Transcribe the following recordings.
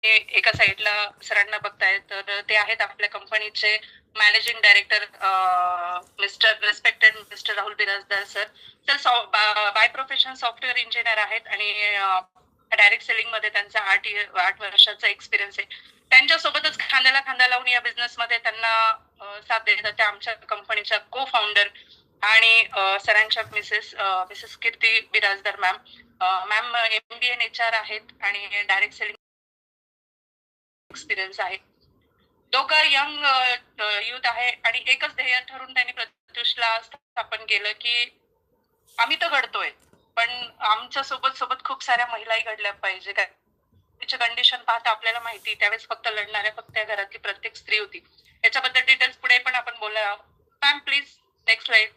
एका साईडला सरांना बघताय तर ते आहेत आपल्या कंपनीचे managing director mister respected mister Rahul Birajdar sir. तर बाय प्रोफेशन सॉफ्टवेअर इंजिनियर आहेत आणि डायरेक्ट सेलिंग मध्ये त्यांचा 8 वर्षाचा एक्सपिरियन्स आहे. त्यांच्यासोबतच खांद्याला खांदा लावून या बिझनेसमध्ये त्यांना साथ देतात त्या आमच्या कंपनीच्या को फाउंडर आणि सरांच्या Mrs Kirti Birajdar ma'am. Ma'am MBA in HR आहेत आणि डायरेक्ट सेलिंग एक्सपिरियन्स आहे. दोघं यंग युथ आहे आणि एकच ध्येय ठरून त्यांनी प्रत्युषला स्थापन केलं की आम्ही तर घडतोय पण आमच्या सोबत खूप साऱ्या महिलाही घडल्या पाहिजे. काय तिची कंडिशन पाहता आपल्याला माहिती त्यावेळेस फक्त लढणाऱ्या फक्त घरातली प्रत्येक स्त्री होती. याच्याबद्दल डिटेल्स पुढे पण आपण बोलूया. Ma'am please next slide.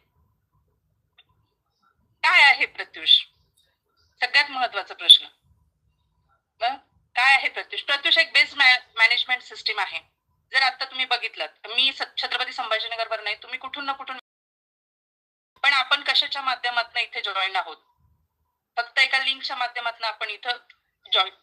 काय आहे प्रत्युष? सगळ्यात महत्वाचा प्रश्न काय आहे प्रत्युष? प्रत्युष एक बेस्ट मॅनेजमेंट सिस्टीम आहे. जर आता तुम्ही बघितलं मी छत्रपती संभाजीनगरवर नाही, तुम्ही कुठून ना कुठून, पण आपण कशाच्या माध्यमातून इथे जॉईन आहोत? फक्त एका लिंकच्या माध्यमातून आपण इथं जॉईन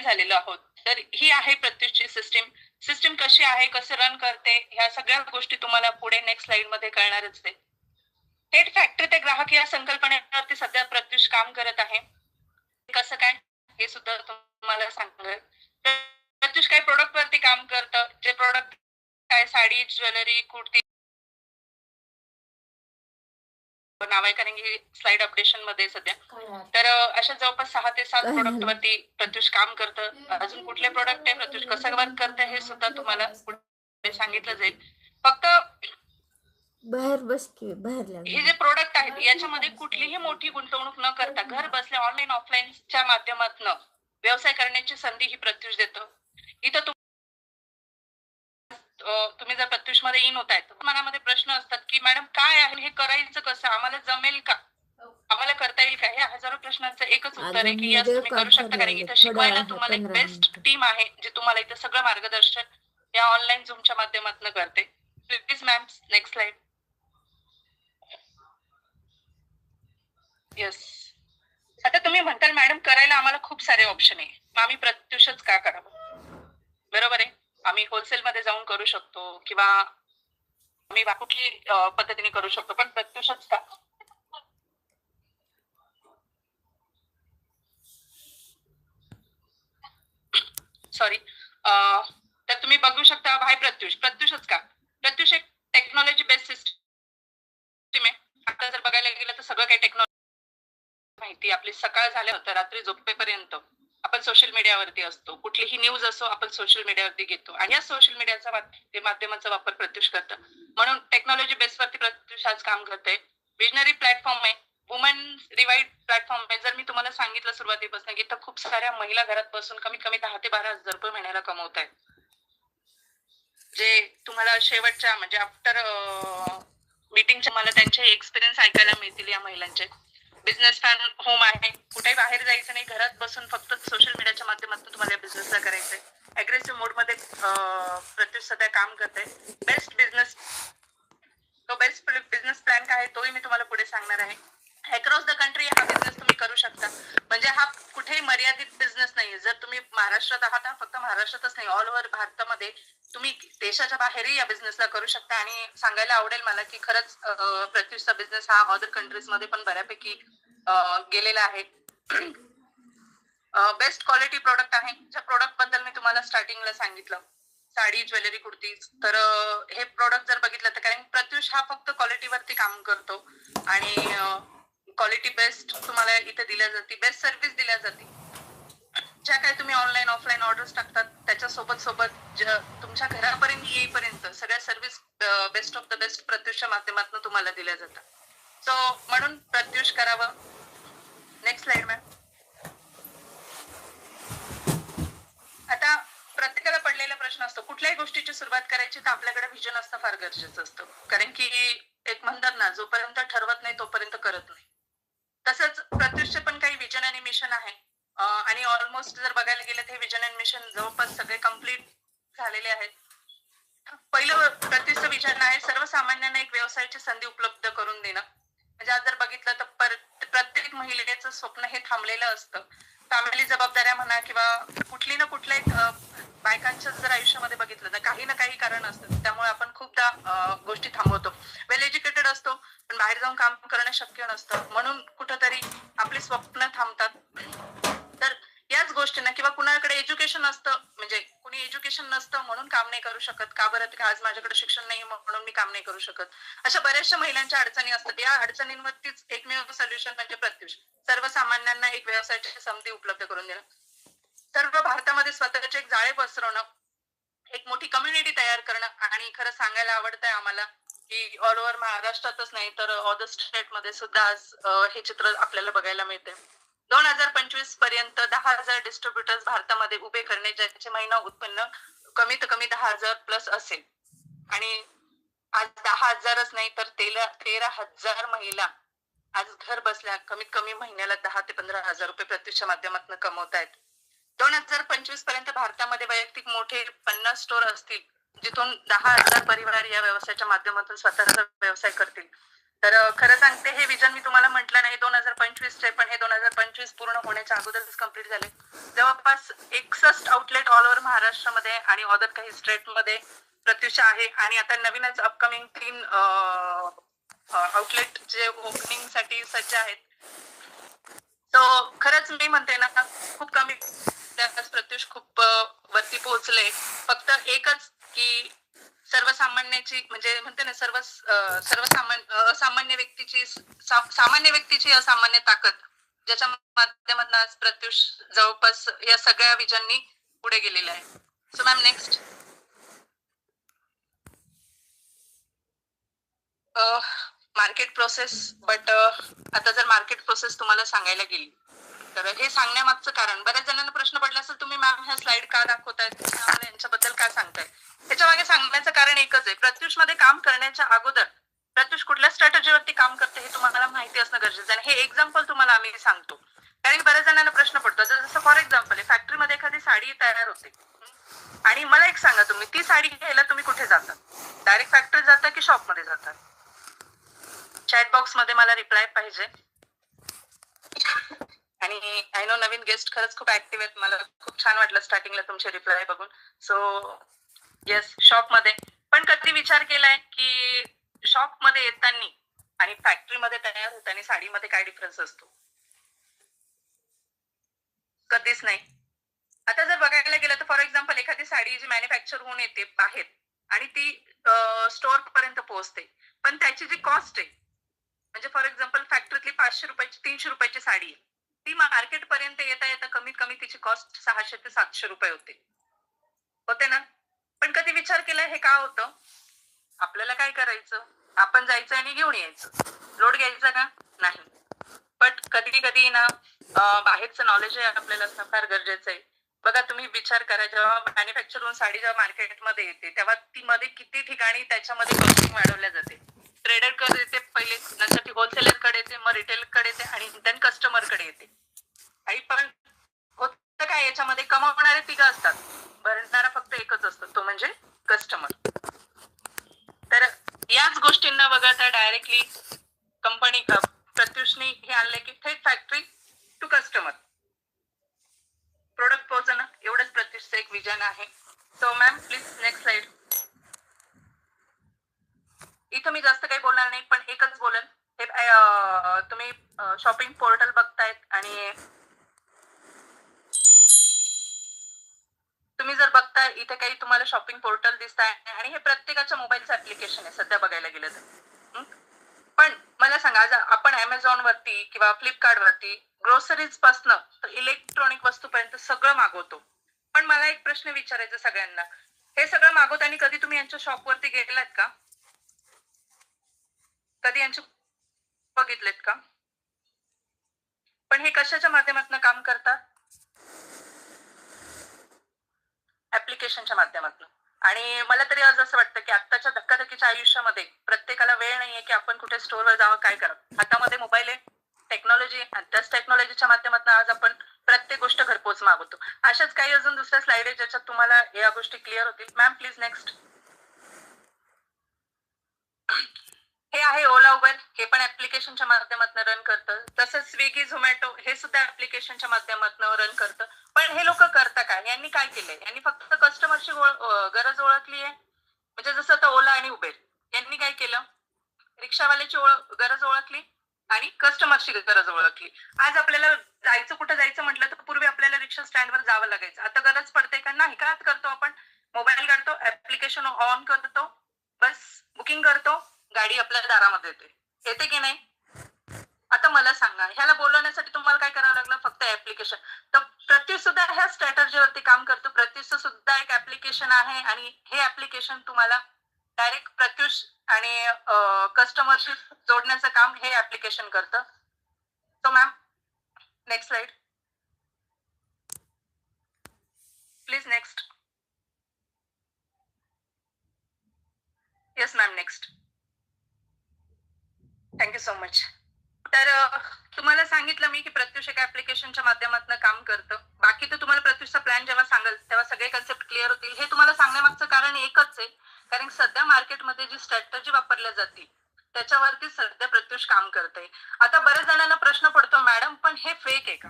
झालेलो आहोत. तर ही आहे प्रत्युषची सिस्टीम कशी आहे, कसं रन करते, ह्या सगळ्या गोष्टी तुम्हाला पुढे नेक्स्ट स्लाइड मध्ये कळणारच आहे. थेट फॅक्टरी ते ग्राहक या संकल्पनेवरती सध्या प्रत्युष काम करत आहे. कसं काय हे सुद्धा तुम्हाला सांगेल. प्रत्युष काय प्रोडक्ट वरती काम करतं, जे प्रोडक्ट काय साडी, ज्वेलरी, कुर्ती नाव आहे कारण की स्लाइड अपडेशन मध्ये सध्या. तर अशा जवळपास 6 ते 7 प्रोडक्ट वरती प्रत्युष काम करतं. अजून कुठले प्रोडक्ट आहे, प्रत्युष कसं वर्क करतं हे सुद्धा तुम्हाला पुढे सांगितलं जाईल. फक्त बाहेर बस की बाहेर हे जे प्रोडक्ट आहेत याच्यामध्ये कुठलीही मोठी गुंतवणूक न करता घर बसल्या ऑनलाईन ऑफलाईनच्या माध्यमातून व्यवसाय करण्याची संधी ही प्रत्युष देतो. इथं तुम्ही जर प्रत्युष मध्ये इन होताय तर मनामध्ये प्रश्न असतात की मॅडम काय आहे हे करायचं कसं, आम्हाला जमेल का, आम्हाला करता येईल का? हे हजारो प्रश्नांचं एकच उत्तर आहे की यस तुम्ही करू शकता. कारण इथं शिकवायला तुम्हाला एक बेस्ट टीम आहे जे तुम्हाला इथं सगळं मार्गदर्शन या ऑनलाईन झूमच्या माध्यमातून करते. Please ma'am next slide. Yes. आता तुम्ही म्हणताल मॅडम करायला आम्हाला खूप सारे ऑप्शन आहे, मग आम्ही प्रत्युषच का करावं? बरोबर आहे. आम्ही होलसेल मध्ये जाऊन करू शकतो किंवा आम्ही कुठली पद्धतीने करू शकतो, पण प्रत्युषच का? सॉरी. तर तुम्ही बघू शकता भाई प्रत्युषच का? प्रत्युष एक टेक्नॉलॉजी बेस्ड सिस्टीम आहे. आता जर बघायला गेलं तर सगळं काही टेक्नॉलॉजी माहिती आपली सकाळ झाल्या होतं रात्री झोपेपर्यंत आपण सोशल मीडियावरती असतो. कुठलीही न्यूज असो आपण सोशल मीडियावरती घेतो आणि या सोशल मीडियाचा माध्यमाचा वापर प्रत्युष करतं. म्हणून टेक्नॉलॉजी बेस वरती प्रत्युष आज काम करते. विजनरी प्लॅटफॉर्म आहे, वुमन रिवाइड प्लॅटफॉर्म आहे. जर मी तुम्हाला सांगितलं सुरुवातीपासून की इथं खूप साऱ्या महिला घरात बसून कमीत कमी 10 ते 12 हजार रुपये महिन्याला कमवत आहेत, जे तुम्हाला शेवटच्या म्हणजे आफ्टर मीटिंगच्या मला त्यांचे एक्सपिरियन्स ऐकायला मिळतील. या महिलांचे बिझनेस फॅन होम आहे, कुठेही बाहेर जायचं नाही, घरात बसून फक्त सोशल मीडियाच्या माध्यमातून तुम्हाला या बिझनेसला करायचंय. अग्रेसिव्ह मोड मध्ये प्रत्युष सध्या काम करते. बेस्ट बिझनेस प्लॅन काय आहे तोही मी तुम्हाला पुढे सांगणार आहे. अक्रॉस द कंट्री हा बिझनेस तुम्ही करू शकता. म्हणजे हा कुठेही मर्यादित बिझनेस नाहीये. जर तुम्ही महाराष्ट्रात आहात, फक्त महाराष्ट्रातच नाही ऑल ओव्हर भारतामध्ये तुम्ही देशाच्या बाहेरही या बिझनेसला करू शकता. आणि सांगायला आवडेल मला की खरंच प्रत्युषचा बिझनेस हा अदर कंट्रीज मध्ये पण बऱ्यापैकी गेलेला आहे. बेस्ट क्वालिटी प्रोडक्ट आहे. ज्या प्रोडक्ट बद्दल मी तुम्हाला स्टार्टिंगला सांगितलं साडी, ज्वेलरी, कुर्ती, तर हे प्रोडक्ट जर बघितलं तर कारण प्रत्युष हा फक्त क्वालिटीवरती काम करतो आणि क्वालिटी बेस्ट तुम्हाला इथे दिल्या जाते, बेस्ट सर्व्हिस दिल्या जाते. ज्या काही तुम्ही ऑनलाईन ऑफलाईन ऑर्डर्स टाकतात त्याच्या सोबत तुमच्या घरापर्यंत येईपर्यंत सगळ्या service best of the best प्रत्युषच्या माध्यमातून तुम्हाला दिल्या जातात. सो म्हणून प्रत्युष करावं. Next slide ma'am. आता प्रत्येकाला पडलेला प्रश्न असतो कुठल्याही गोष्टीची सुरुवात करायची तर आपल्याकडे व्हिजन असणं फार गरजेचं असतं. कारण की एक म्हणतात ना जोपर्यंत ठरवत नाही तोपर्यंत करत नाही. तसंच प्रत्युषचे पण काही विजन आणि मिशन आहे आणि ऑलमोस्ट जर बघायला गेलं तर हे विजन आणि मिशन जवळपास सगळे कम्प्लीट झालेले आहेत. पहिलं प्रत्युषचं विजन आहे सर्वसामान्यांना एक व्यवसायाची संधी उपलब्ध करून देणं. म्हणजे आज जर बघितलं तर प्रत्येक महिलेचं स्वप्न हे थांबलेलं असतं फॅमिली जबाबदाऱ्या म्हणा किंवा कुठली ना कुठल्या एक बायकांच्या जर आयुष्यामध्ये बघितलं तर काही ना काही कारण असतं, त्यामुळे आपण खूपदा गोष्टी थांबवतो. वेल एज्युकेटेड असतो पण बाहेर जाऊन काम करणं शक्य नसतं, म्हणून कुठंतरी आपली स्वप्न थांबतात. तर याच गोष्टींना किंवा कुणाकडे एज्युकेशन असतं, म्हणजे कुणी एज्युकेशन नसतं म्हणून काम नाही करू शकत, का बरं की आज माझ्याकडे शिक्षण नाही म्हणून मी काम नाही करू शकत, अशा बऱ्याचशा महिलांच्या अडचणी असतात. या अडचणींवरतीच एकमेव सोल्युशन म्हणजे प्रत्युष, सर्वसामान्यांना एक व्यवसायाची संधी उपलब्ध करून देणं, सर्व भारतामध्ये स्वतःचे एक जाळे पसरवणं, एक मोठी कम्युनिटी तयार करणं. आणि खरं सांगायला आवडतंय आम्हाला की ऑल ओव्हर महाराष्ट्रातच नाही तर अदर स्टेट मध्ये सुद्धा आज हे चित्र आपल्याला बघायला मिळते. 2025 पर्यंत 10,000 डिस्ट्रीब्युटर्स भारतामध्ये उभे करणे, ज्याचे महिना उत्पन्न कमीत कमी 10,000 प्लस असेल. आणि आज 10,000च नाही तर 13,000 महिला आज घर बसल्या कमीत कमी महिन्याला 10 ते 15,000 रुपये प्रत्युषच्या माध्यमातून कमवतायत. 2025 पर्यंत भारतामध्ये वैयक्तिक मोठे 50 स्टोर असतील, जिथून 10,000 परिवार या व्यवसायाच्या माध्यमातून स्वतःचा व्यवसाय करतील. तर खरं सांगते हे विजन मी तुम्हाला म्हटलं नाही 2025 चे, पण हे 2025 पूर्ण होण्याच्या अगोदरच कम्प्लीट झाले. जवळपास 61 आउटलेट ऑल ओव्हर महाराष्ट्रामध्ये आणि अदर काही स्टेटमध्ये प्रत्युष आहे. आणि आता नवीनच अपकमिंग 3 आउटलेट जे ओपनिंग साठी सज्ज आहेत. तो खरंच मी म्हणते ना खूप कमी प्रत्युष खूप वरती पोहोचले. फक्त एकच की सर्वसामान्याची म्हणजे म्हणते ना असामान्य व्यक्तीची असामान्य ताकद, ज्याच्या माध्यमातून आज प्रत्युष जवळपास या सगळ्या विजननी पुढे गेलेला आहे. So ma'am next. Market process. But आता जर मार्केट प्रोसेस तुम्हाला सांगायला गेली तर हे सांगण्यामागचं कारण, बऱ्याच जणांना प्रश्न पडला असेल तुम्ही मॅम ह्या स्लाइड का दाखवतायत, यांच्याबद्दल काय सांगताय. त्याच्या मागे सांगण्याचं कारण एकच आहे, प्रत्युष मध्ये काम करण्याच्या अगोदर प्रत्युष कुठल्या स्ट्रॅटेजीवरती काम करते हे तुम्हाला माहिती असणं गरजेचं आहे. हे एक्झाम्पल तुम्हाला आम्ही सांगतो कारण बऱ्याच जणांना प्रश्न पडतो. जसं फॉर एक्झाम्पल आहे, फॅक्टरीमध्ये एखादी साडी तयार होते आणि मला एक सांगा, तुम्ही ती साडी घ्यायला तुम्ही कुठे जाता? डायरेक्ट फॅक्टरीत जाता की शॉपमध्ये जाता? चॅट बॉक्स मध्ये मला रिप्लाय पाहिजे. आणि आय नो नवीन गेस्ट खरंच खूप ऍक्टिव्ह आहेत, मला खूप छान वाटलं स्टार्टिंगला तुमचे रिप्लाय बघून. सो येस, शॉप मध्ये. पण कधी विचार केलाय की शॉप मध्ये येताना आणि फॅक्टरी मध्ये तयार होताना साडीमध्ये काय डिफरन्स असतो? कधीच नाही. आता जर बघायला गेलं तर फॉर एक्झाम्पल एखादी साडी जी मॅन्युफॅक्चर होऊन येते बाहेर आणि ती स्टोअर पर्यंत पोहोचते, पण त्याची जी कॉस्ट आहे, म्हणजे फॉर एक्झाम्पल फॅक्टरीतली 500 रुपयाची 300 रुपयाची साडी आहे, ती मार्केट पर्यंत येता येता कमीत कमी तिची कॉस्ट 600 ते 700 रुपये होते ना. पण कधी विचार केला हे का होतं? आपल्याला काय करायचं, आपण जायचं आणि घेऊन यायचं, लोड घ्यायचा का नाही. बट कधी कधी ना बाहेरचं नॉलेज आपल्याला असणं फार गरजेचं आहे. बघा तुम्ही विचार करा, जेव्हा मॅन्युफॅक्चर होऊन साडी जेव्हा मार्केटमध्ये येते तेव्हा ती मध्ये किती ठिकाणी त्याच्यामध्ये कॉस्टिंग वाढवल्या जाते. ट्रेडर कडे येते पहिले, नंतर ती होलसेलर कडे येते, मग रिटेल कडे येते आणि देन कस्टमर कडे येते. आणि पण होतं काय, याच्यामध्ये कमावणारे 3 असतात, भरणारा फक्त एकच असतो, तो म्हणजे कस्टमर. तर याच गोष्टींना वगळता डायरेक्टली कंपनी प्रत्युषनी हे आणले की थेट फॅक्टरी टू कस्टमर प्रोडक्ट पोहोचणं, एवढंच प्रत्युषचं एक विजन आहे. So ma'am please next slide. इथं मी जास्त काही बोलणार नाही, पण एकच बोलेन, हे तुम्ही शॉपिंग पोर्टल बघतायत आणि तुम्ही जर बघताय इथे काही तुम्हाला शॉपिंग पोर्टल दिसत आहे आणि हे प्रत्येकाच्या मोबाईलचं ऍप्लिकेशन आहे सध्या बघायला गेलं तर. पण मला सांगा, आज आपण अमेझॉन वरती किंवा फ्लिपकार्ट वरती ग्रोसरीज पासनं तर इलेक्ट्रॉनिक वस्तूपर्यंत सगळं मागवतो. पण मला एक प्रश्न विचारायचा सगळ्यांना, हे सगळं मागवताना कधी तुम्ही यांच्या शॉप वरती गेलात का? कधी यांचे बघितलेत का? पण हे कशाच्या माध्यमातून काम करतात? ऍप्लिकेशनच्या माध्यमातून. आणि मला तरी आज असं वाटतं की आत्ताच्या धक्काधक्कीच्या आयुष्यामध्ये प्रत्येकाला वेळ नाहीये की आपण कुठे स्टोअरवर जावं, काय करावं. हातामध्ये मोबाईल आहे, टेक्नॉलॉजी, आणि त्याच टेक्नॉलॉजीच्या माध्यमातून आज आपण प्रत्येक गोष्ट घरपोच मागवतो. अशाच काही अजून दुसऱ्या स्लाइड आहे ज्याच्यात तुम्हाला या गोष्टी क्लिअर होतील. Ma'am please next. हे आहे ओला उबर, हे पण ऍप्लिकेशनच्या माध्यमातून रन करतं. तसंच स्विगी झोमॅटो हे सुद्धा ऍप्लिकेशनच्या माध्यमातून रन करतं. पण हे लोक करता काय, यांनी काय केलंय, यांनी फक्त कस्टमरची गरज ओळखली आहे. म्हणजे जसं आता ओला आणि उबेर यांनी काय केलं, रिक्षावाल्याची गरज ओळखली आणि कस्टमरची गरज ओळखली. आज आपल्याला जायचं, कुठं जायचं म्हटलं तर पूर्वी आपल्याला रिक्षा स्टँडवर जावं लागायचं. आता गरज पडते का, नाही. का करतो आपण, मोबाईल काढतो, ऍप्लिकेशन ऑन करतो, बस बुकिंग करतो, गाडी आपल्या दारामध्ये येते की नाही. आता मला सांगा, ह्याला बोलवण्यासाठी तुम्हाला काय करावं लागलं, फक्त ऍप्लिकेशन. तर प्रत्युष सुद्धा ह्या स्ट्रॅटर्जीवरती काम करतो. प्रत्युषचं सुद्धा एक ऍप्लिकेशन आहे आणि हे ऍप्लिकेशन तुम्हाला डायरेक्ट प्रत्युष आणि कस्टमरशी जोडण्याचं काम हे ऍप्लिकेशन करतं. तो ma'am next slide please. Next. Yes ma'am, next. Thank you so much. तर तुम्हाला सांगितलं मी की प्रत्युष एका ऍप्लिकेशनच्या माध्यमातून काम करतं. बाकी तर तुम्हाला प्रत्युषचा प्लॅन जेव्हा सांगेल तेव्हा सगळे कन्सेप्ट क्लिअर होतील. हे तुम्हाला सांगण्यामागचं कारण एकच आहे, कारण सध्या मार्केटमध्ये जी स्ट्रॅटर्जी वापरल्या जाते त्याच्यावरती सध्या प्रत्युष काम करतंय. आता बऱ्याच जणांना प्रश्न पडतो, मॅडम पण हे फेक आहे का.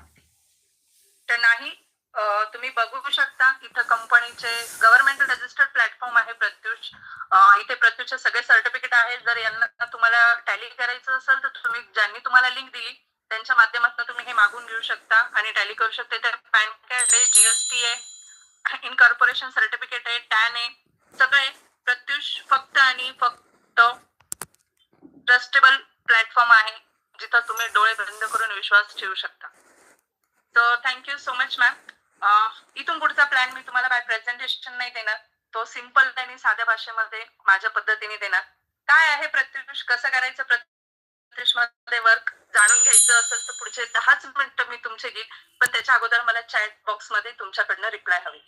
तर नाही, तुम्ही बघू शकता इथं कंपनीचे गव्हर्नमेंट रजिस्टर्ड प्लॅटफॉर्म आहे प्रत्युष. इथे प्रत्युषचे सगळे सर्टिफिकेट आहेत. जर यांना तुम्हाला टॅली करायचं असेल तर तुम्ही ज्यांनी तुम्हाला लिंक दिली त्यांच्या माध्यमातून तुम्ही हे मागून घेऊ शकता आणि टॅली करू शकता. तर पॅन कार्ड आहे, जीएसटी आहे, इनकॉर्पोरेशन सर्टिफिकेट आहे, टॅन आहे, सगळे. प्रत्युष फक्त आणि फक्त ट्रस्टेबल प्लॅटफॉर्म आहे जिथं तुम्ही डोळे बंद करून विश्वास ठेवू शकता. So thank you so much ma'am. इथून पुढचा प्लॅन मी तुम्हाला बाय प्रेझेंटेशन नाही देणार, तो सिंपल आणि साध्या भाषेमध्ये माझ्या पद्धतीने देणार. काय आहे प्रत्युष, कसं करायचं प्रत्युष मध्ये वर्क जाणून घ्यायचं असेल तर पुढचे 10 मिनिटं मी तुमचे घेईन, पण त्याच्या अगोदर मला चॅट बॉक्स मध्ये तुमच्याकडनं रिप्लाय हवी.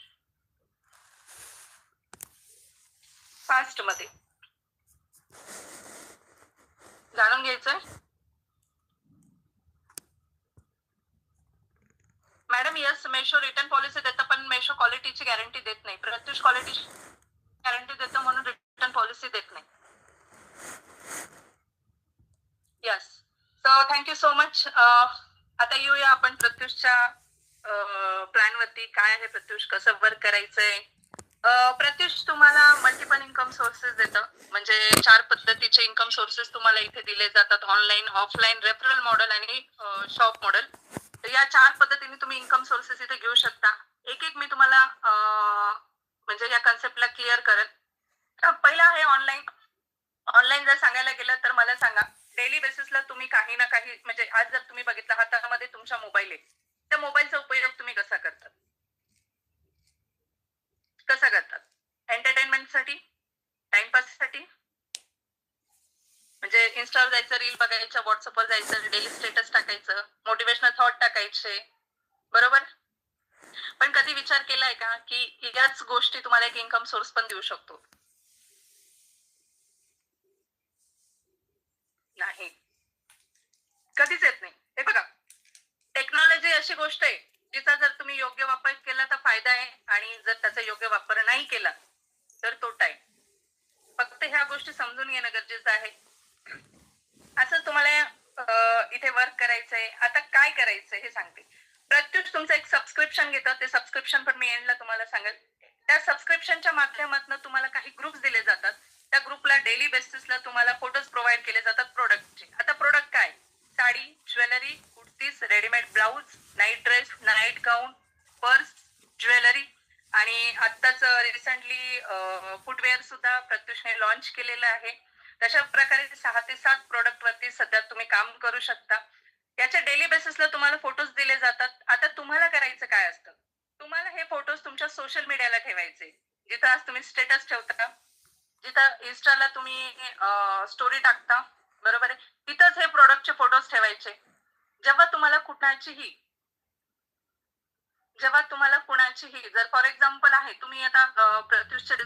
फास्ट मध्ये जाणून घ्यायचंय. Madam yes, Meesho return policy देतं पण मेशो क्वालिटीची गॅरंटी देत नाही. प्रत्युष क्वालिटीची गॅरंटी देतं म्हणून रिटर्न पॉलिसी देत नाही. Yes, so thank you so much. आता येऊया आपण प्रत्युषच्या प्लॅन वरती. काय आहे प्रत्युष, कसं वर्क करायचंय. प्रत्युष तुम्हाला मल्टिपल इन्कम सोर्सेस देतं, म्हणजे 4 पद्धतीचे इन्कम सोर्सेस तुम्हाला इथे दिले जातात, ऑनलाईन, ऑफलाईन, रेफरल मॉडेल आणि शॉप मॉडेल. तर या 4 पद्धतीने तुम्ही इन्कम सोर्सेस इथे घेऊ शकता. एक एक मी तुम्हाला म्हणजे या कन्सेप्टला क्लिअर करेल. पहिला आहे ऑनलाईन. ऑनलाईन जर सांगायला गेलं तर मला सांगा, डेली बेसिसला तुम्ही काही ना काही, म्हणजे आज जर तुम्ही बघितलं हातामध्ये तुमचा मोबाईल आहे, त्या मोबाईलचा उपयोग तुम्ही कसा करतात, कसा करतात. एंटरटेनमेंटसाठी, टाइमपाससाठी, म्हणजे इन्स्टावर जायचं, रील बघायचं, व्हॉट्सअपवर जायचं, डेली स्टेटस टाकायचं, मोटिवेशनल थॉट टाकायचे, बरोबर. पण कधी विचार केलाय का की याच गोष्टी तुम्हाला एक इन्कम सोर्स पण देऊ शकतो. नाही, कधीच येत नाही. हे बघा, टेक्नॉलॉजी अशी गोष्ट आहे जिचा जर तुम्ही योग्य वापर केला तर फायदा आहे आणि जर त्याचा योग्य वापर नाही केला तर तोटा आहे. फक्त ह्या गोष्टी समजून घेणं गरजेचं आहे. असं तुम्हाला इथे वर्क करायचंय. आता काय करायचंय हे सांगते. प्रत्युष तुमचं एक सबस्क्रिप्शन घेतं, ते सबस्क्रिप्शन पण मी एंडला तुम्हाला सांगेल. त्या सबस्क्रिप्शनच्या माध्यमातून तुम्हाला काही ग्रुप्स दिले जातात. त्या ग्रुपला डेली बेसिसला तुम्हाला फोटोज प्रोव्हाइड केले जातात प्रोडक्टचे. आता प्रोडक्ट काय, sari, jewellery, kurtis, readymade blouse, night dress, night gown, purse, jewellery आणि आत्ताच रिसेंटली फुटवेअर सुद्धा प्रत्युषने लॉन्च केलेलं आहे. तशा प्रकारे 6 ते 7 प्रोडक्ट वरती सध्या तुम्ही काम करू शकता. याच्या डेली बेसिसला तुम्हाला फोटोज दिले जातात. आता तुम्हाला करायचं काय असतं, तुम्हाला हे फोटोज तुमच्या सोशल मीडियाला ठेवायचे. जिथं आज तुम्ही स्टेटस ठेवता, जिथं इन्स्टाला तुम्ही स्टोरी टाकता, बरोबर आहे, तिथंच हे प्रोडक्टचे फोटोज ठेवायचे. जेव्हा तुम्हाला कुणाचीही जर फॉर एक्झाम्पल आहे, तुम्ही आता प्रत्युषचे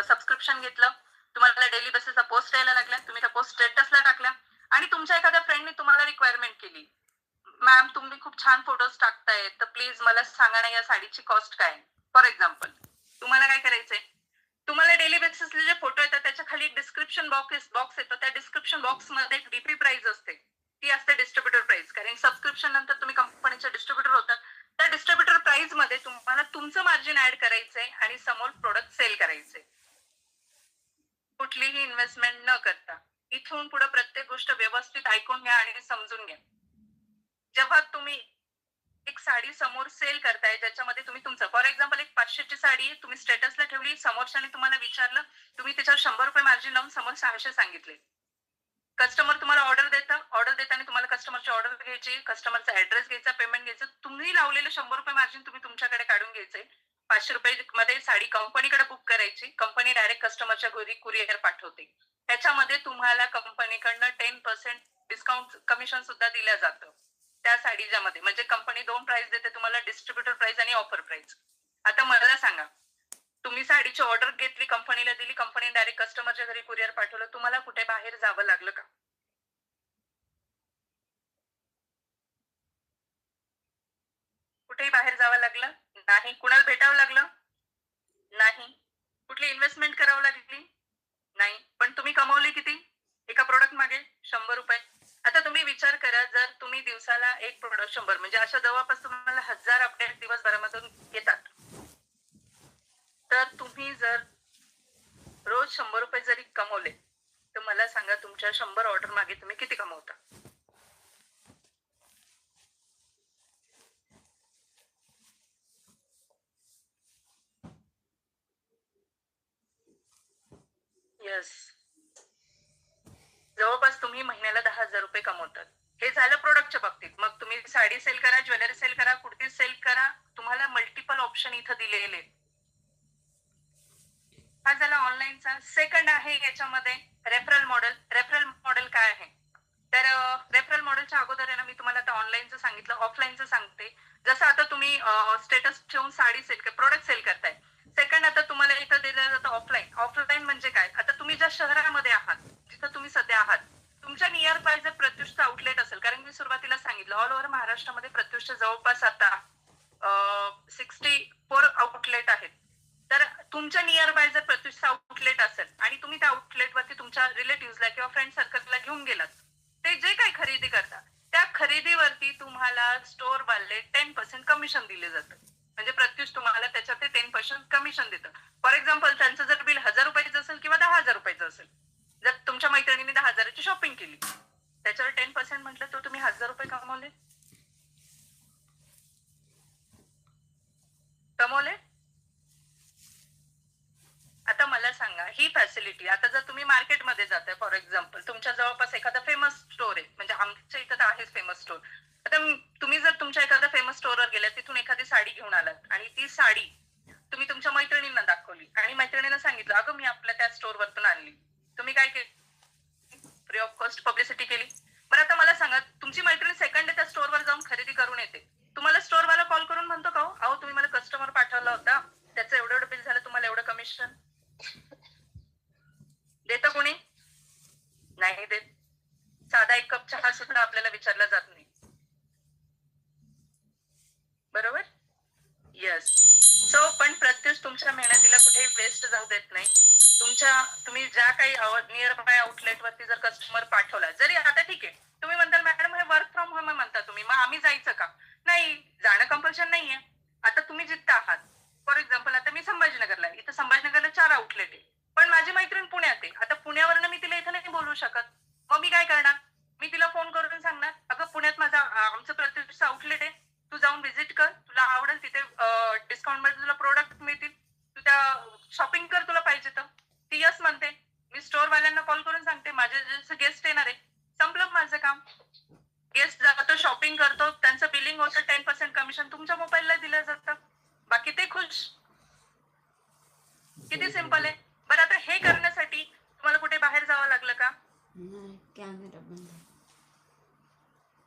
सबस्क्रिप्शन घेतलं, तुम्हाला डेली बेसिसला पोस्ट यायला लागल्या, तुम्ही त्या पोस्ट स्टेटसला टाकल्या आणि तुमच्या एखाद्या फ्रेंडने तुम्हाला रिक्वायरमेंट केली, मॅम तुम्ही खूप छान फोटोज टाकताय तर प्लीज मला सांगा ना या साडीची कॉस्ट काय. फॉर एक्झाम्पल तुम्हाला काय करायचंय, तुम्हाला डेली बेसिसले जे फोटो येतात त्याच्या खाली एक डिस्क्रिप्शन बॉक्स येतो. त्या डिस्क्रिप्शन बॉक्स मध्ये एक डीपी प्राइस असते. ती असते डिस्ट्रीब्युटर प्राइस. कारण सबस्क्रिप्शन नंतर तुम्ही कंपनीचे डिस्ट्रीब्युटर होतात. त्या डिस्ट्रीब्युटर प्राइस मध्ये तुम्हाला तुमचं मार्जिन ऍड करायचंय आणि समोर प्रोडक्ट सेल करायचे. कुठलीही इन्व्हेस्टमेंट न करता. इथून पुढे प्रत्येक गोष्ट व्यवस्थित ऐकून घ्या आणि समजून घ्या. जेव्हा तुम्ही एक साडी समोर सेल करताय ज्याच्यामध्ये तुम्ही तुमचं फॉर एक्झाम्पल एक 500ची साडी तुम्ही स्टेटसला ठेवली, समोरच्याने तुम्हाला विचारलं, तुम्ही त्याच्यावर 100 रुपये मार्जिन लावून समोर 600 सांगितले. कस्टमर तुम्हाला ऑर्डर देताना तुम्हाला कस्टमरची ऑर्डर घ्यायची, कस्टमरचा ऍड्रेस घ्यायचा, पेमेंट घ्यायचं. तुम्ही लावलेलं 100 रुपये मार्जिन तुम्ही तुमच्याकडे काढून घ्यायचे. 500 रुपये मध्ये साडी कंपनीकडे बुक करायची. कंपनी डायरेक्ट कस्टमरच्या घरी कुरिअर पाठवते. त्याच्यामध्ये तुम्हाला कंपनीकडनं 10% डिस्काउंट कमिशन सुद्धा दिलं जातं त्या साडीच्या मध्ये. म्हणजे कंपनी 2 प्राइस देते तुम्हाला, डिस्ट्रीब्युटर प्राइस आणि ऑफर प्राइस. आता मला सांगा, तुम्ही साडीची ऑर्डर घेतली, कंपनीला दिली, कंपनी डायरेक्ट कस्टमरच्या घरी कुरिअर पाठवलं, तुम्हाला कुठे बाहेर जावं लागलं का? कुठेही बाहेर जावं लागलं नाही. कुणाला भेटावं लागलं नाही. कुठली इन्व्हेस्टमेंट करावं लागली नाही. पण तुम्ही कमवले किती एका प्रोडक्ट मागे? 100 रुपये. आता तुम्ही विचार करा, जर तुम्ही दिवसाला एक प्रोडक्ट 100 म्हणजे अशा जवळपास तुम्हाला 1000 अपडेट दिवसभरामधून येतात. तर तुम्ही जर रोज 100 रुपये जरी कमवले तर मला सांगा तुमच्या 100 ऑर्डर मागे तुम्ही किती कमवता? येस, जवळपास तुम्ही महिन्याला 10,000 रुपये कमवतात. हे झालं प्रोडक्टच्या बाबतीत. मग तुम्ही साडी सेल करा, ज्वेलरी सेल करा, कुर्ती सेल करा, तुम्हाला मल्टिपल ऑप्शन इथं दिलेले. हा झाला ऑनलाईनचा. सेकंड आहे याच्यामध्ये रेफरल मॉडेल. रेफरल मॉडेल काय आहे तर रेफरल मॉडेलच्या अगोदर आहे ना, मी तुम्हाला आता ऑनलाईनचं सांगितलं, ऑफलाईनचं सांगते. जसं आता तुम्ही स्टेटस ठेवून साडी सेल प्रोडक्ट सेल करताय. सेकंड आता तुम्हाला इथं दिलं जातं ऑफलाईन. ऑफलाईन म्हणजे काय? आता तुम्ही ज्या शहरामध्ये आहात, जिथं तुम्ही सध्या आहात, तुमच्या नियर बाय जर प्रत्युषचं आउटलेट असेल, कारण मी सुरुवातीला सांगितलं ऑल ओव्हर महाराष्ट्रामध्ये प्रत्युषच्या जवळपास आता 64 आउटलेट आहेत. तर तुमच्या नियर बाय जर प्रत्युषचं आउटलेट असेल आणि तुम्ही त्या आउटलेटवरती तुमच्या रिलेटिव्हला किंवा फ्रेंड सर्कलला घेऊन गेलात, ते जे काही खरेदी करतात त्या खरेदीवरती तुम्हाला स्टोर वाले 10% कमिशन दिले जातं. म्हणजे प्रत्युष तुम्हाला त्याच्यात 10% कमिशन देतं. फॉर एक्झाम्पल त्यांचं जर बिल 1000 रुपयाचं असेल किंवा 10,000 रुपयाचं असेल, जर तुमच्या मैत्रिणीने 10,000ची शॉपिंग केली, त्याच्यावर 10% म्हटलं तर तुम्ही 1000 रुपये कमवले. आता मला सांगा, ही फॅसिलिटी आता जर तुम्ही मार्केटमध्ये जाताय, फॉर एक्झाम्पल तुमच्या जवळपास एखादा फेमस स्टोर आहे, म्हणजे आमच्या इथं तर आहेच फेमस स्टोर. आता तुम्ही जर तुमच्या एखाद्या फेमस स्टोरवर गेल्या, तिथून एखादी साडी घेऊन आलात आणि ती साडी तुम्ही तुमच्या मैत्रिणींना दाखवली आणि मैत्रिणींना सांगितलं, अगं मी आपल्या त्या स्टोरवरतून आणली. तुम्ही काय केलं? फ्री ऑफ कॉस्ट पब्लिसिटी केली. बरं आता मला सांगा, तुमची मैत्रीण सेकंड डे त्या स्टोरवर जाऊन खरेदी करून येते, तुम्हाला स्टोरवाला कॉल करून म्हणतो का, अहो तुम्ही मला कस्टमर पाठवला होता, त्याचं एवढं बिल झालं, तुम्हाला एवढं कमिशन देतं कोणी? नाही देत. साधा एक कप चहा सुद्धा आपल्याला विचारला जात नाही. बरोबर? येस. सो पण प्रत्युष तुमच्या मेहनतीला कुठेही वेस्ट जाऊ देत नाही. तुम्ही ज्या काही नियर बाय आउटलेट वरती जर कस्टमर पाठवला, जरी आता ठीक आहे तुम्ही म्हणताल मॅडम हे वर्क फ्रॉम होम म्हणता तुम्ही, मग आम्ही जायचं का? नाही, जाणं कंपल्शन नाहीये. आता तुम्ही जिथं आहात, फॉर एक्झाम्पल आता मी संभाजीनगरला आहे, इथं संभाजीनगरला 4 आउटलेट आहे, पण माझी मैत्रीण पुण्यात आहे. आता पुण्यावरनं मी तिला इथं नाही बोलू शकत. मग मी काय करणार? मी तिला फोन करून सांगणार, अगं पुण्यात आमचं प्रत्युषचं आउटलेट आहे, तू जाऊन व्हिजिट कर, तुला आवडेल, तिथे डिस्काउंट मध्ये तुला प्रोडक्ट मिळतील, तू त्या शॉपिंग कर तुला पाहिजे तर. ती यस म्हणते. मी स्टोर वाल्यांना कॉल करून सांगते, माझे जे गेस्ट येणार आहे, संपलं माझं काम. गेस्ट जातो, शॉपिंग करतो, त्यांचं बिलिंग होतं, 10% कमिशन तुमच्या मोबाईलला दिलं जातं, बाकी ते खुश. किती सिंपल आहे. बरं आता हे करण्यासाठी तुम्हाला कुठे बाहेर जावं लागलं का? कॅमेरा बंद.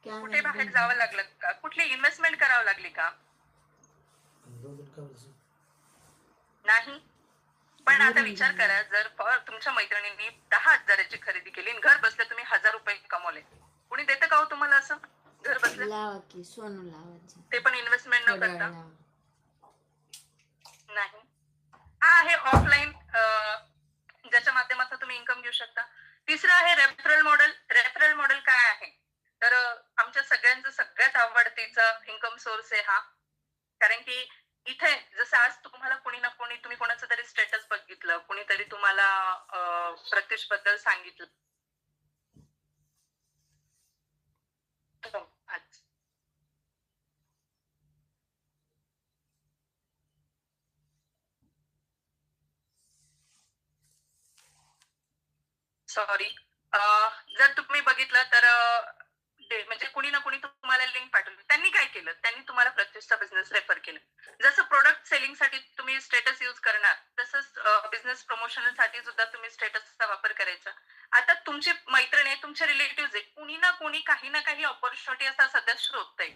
कुठे बाहेर जावं लागलं का? कुठली इन्व्हेस्टमेंट करावं लागली का? नाही. पण आता विचार करा, जर तुमच्या मैत्रिणींनी 10,000ची खरेदी केली आणि घर बसल्या तुम्ही 1000 रुपये कमवले, कुणी देतं का हो तुम्हाला असं घर बसल्या? लावा की सोनं लावायचं, ते पण इन्व्हेस्टमेंट न करता. नाही. हा आहे ऑफलाईन पद्धतीचा इन्कम सोर्स आहे हा. कारण की इथे जसं आज तुम्हाला कोणी ना कोणी तुम्ही कोणाचं तरी स्टेटस बघितलं, कोणीतरी तुम्हाला प्रत्युष बद्दल सांगितलं. आज सॉरी. जर तुम्ही बघितलं तर म्हणजे कुणी ना कुणी तुम्हाला लिंक पाठवली. त्यांनी काय केलं? त्यांनी तुम्हाला प्रत्युषचा बिझनेस रेफर केलं. जसं प्रोडक्ट सेलिंगसाठी तुम्ही स्टेटस यूज करणार, तसंच बिझनेस प्रमोशनसाठी सुद्धा तुम्ही स्टेटसचा वापर करायचा. आता तुमची मैत्रीण आहे, तुमचे रिलेटिव्ह आहे, कुणी ना कुणी काही ना काही अपॉर्च्युनिटी असा सध्या शोधतंय.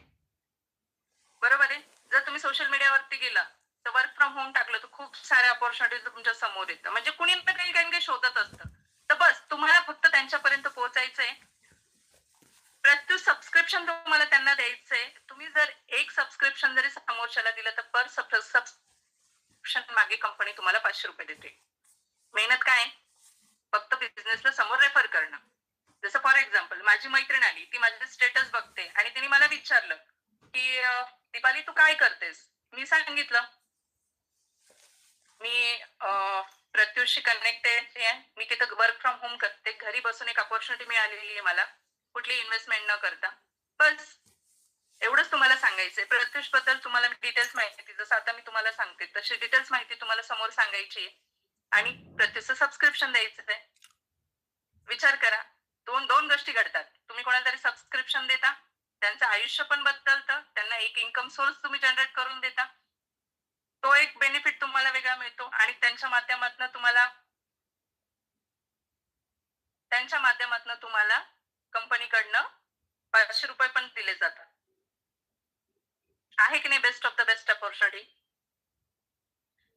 बरोबर आहे. जर तुम्ही सोशल मीडियावरती गेला तर वर्क फ्रॉम होम टाकलं तर खूप साऱ्या अपॉर्च्युनिटीज तुमच्या समोर येतं. म्हणजे कुणी ना काही शोधत असतं. तर बस तुम्हाला फक्त त्यांच्यापर्यंत पोहोचायचंय. प्रत्युष सबस्क्रिप्शन तुम्हाला त्यांना द्यायचंय. तुम्ही जर एक सबस्क्रिप्शन जरी समोरच्याला दिलं तर पर सबस्क्रिप्शन मागे कंपनी तुम्हाला ₹500 देते. मेहनत काय? फक्त बिझनेसला समोर रेफर करणं. जसं फॉर एक्झाम्पल माझी मैत्रीण आली, ती माझे स्टेटस बघते आणि तिने मला विचारलं की दीपाली तू काय करतेस? मी सांगितलं मी प्रत्युषशी कनेक्टेड आहे. मी तिथं वर्क फ्रॉम होम करते. घरी बसून एक अपॉर्च्युनिटी मिळालेली आहे मला, कुठली इन्व्हेस्टमेंट न करता. बस एवढंच तुम्हाला सांगायचंय. प्रत्युष बद्दल तुम्हाला डिटेल्स माहिती, जसं आता मी तुम्हाला सांगते तशी डिटेल्स माहिती तुम्हाला समोर सांगायची आहे आणि प्रत्युषचं सबस्क्रिप्शन द्यायचं आहे. विचार करा, दोन गोष्टी घडतात. तुम्ही कोणाला तरी सबस्क्रिप्शन देता, त्यांचं आयुष्य पण बदलतं, त्यांना एक इन्कम सोर्स तुम्ही जनरेट करून देता. तो एक बेनिफिट तुम्हाला वेगळा मिळतो आणि त्यांच्या माध्यमातून तुम्हाला कंपनीकडनं ₹500 पण दिले जातात. आहे की नाही best of the best opportunity?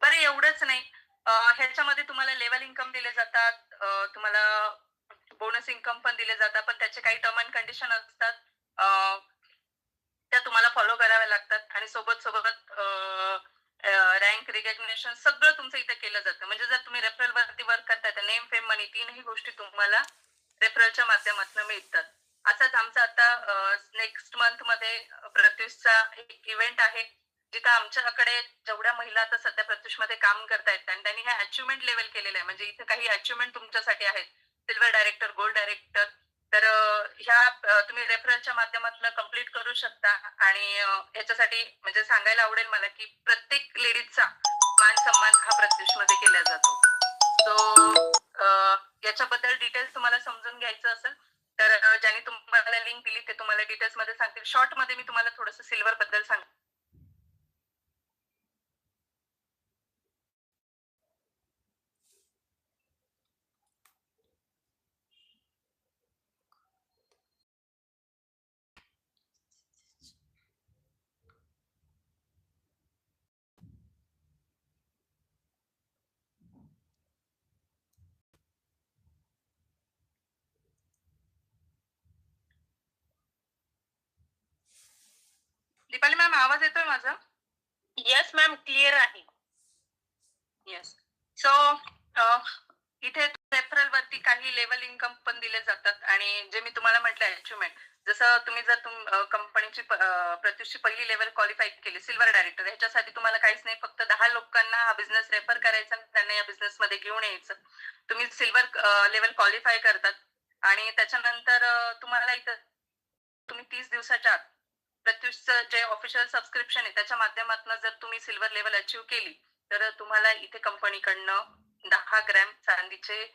बरं एवढंच नाही, ह्याच्यामध्ये तुम्हाला लेवल इन्कम दिले जातात, तुम्हाला बोनस इन्कम पण दिले जातात, पण त्याचे काही टर्म अँड कंडिशन असतात, त्या तुम्हाला फॉलो कराव्या लागतात आणि सोबत रँक रिकग्निशन सगळं तुमचं इथे केलं जातं. म्हणजे जर तुम्ही रेफरल वरती वर्क करताय तर नेम फेम मनी तीनही गोष्टी तुम्हाला रेफरलच्या माध्यमातून मिळतात. असाच आमचा आता नेक्स्ट मंथ मध्ये प्रत्युषचा एक इव्हेंट आहे, जिथं आमच्याकडे जेवढ्या महिला आता सध्या प्रत्युषमध्ये काम करतायत आणि त्यांनी हे अचिव्हमेंट लेवल केलेलं आहे. म्हणजे इथे काही अचिव्हमेंट तुमच्यासाठी आहेत, सिल्वर डायरेक्टर, गोल्ड डायरेक्टर. तर ह्या तुम्ही रेफरलच्या माध्यमातून कम्प्लीट करू शकता आणि याच्यासाठी म्हणजे सांगायला आवडेल मला की प्रत्येक लेडीजचा मान सन्मान हा प्रत्युषमध्ये केला जातो. सो याच्याबद्दल डिटेल्स तुम्हाला समजून घ्यायचं असेल तर ज्यांनी तुम्हाला लिंक दिली ते तुम्हाला डिटेल्स मध्ये सांगतील. शॉर्ट मध्ये मी तुम्हाला थोडंसं सिल्वर बद्दल सांगते. दीपाली मॅम आवाज येतोय माझा? येस मॅम, क्लिअर आहे. येस. सो इथे रेफरल वरती काही लेवल इन्कम पण दिले जातात आणि जे मी तुम्हाला म्हटलं अचिव्हमेंट, जसं तुम्ही जर कंपनीची प्रत्युषची पहिली लेवल क्वालिफाय केली सिल्वर डायरेक्टर, ह्याच्यासाठी तुम्हाला काहीच नाही, फक्त 10 लोकांना हा बिझनेस रेफर करायचा आणि त्यांना या बिझनेस मध्ये घेऊन यायचं. तुम्ही सिल्वर लेवल क्वालिफाय करतात आणि त्याच्यानंतर तुम्हाला इथं तुम्ही 30 दिवसाच्या आत प्रत्युषचं जे ऑफिशियल सबस्क्रिप्शन आहे त्याच्या माध्यमातून जर तुम्ही सिल्वर लेवल अचीव्ह केली तर तुम्हाला इथे कंपनीकडनं 10 ग्रॅम चांदीचे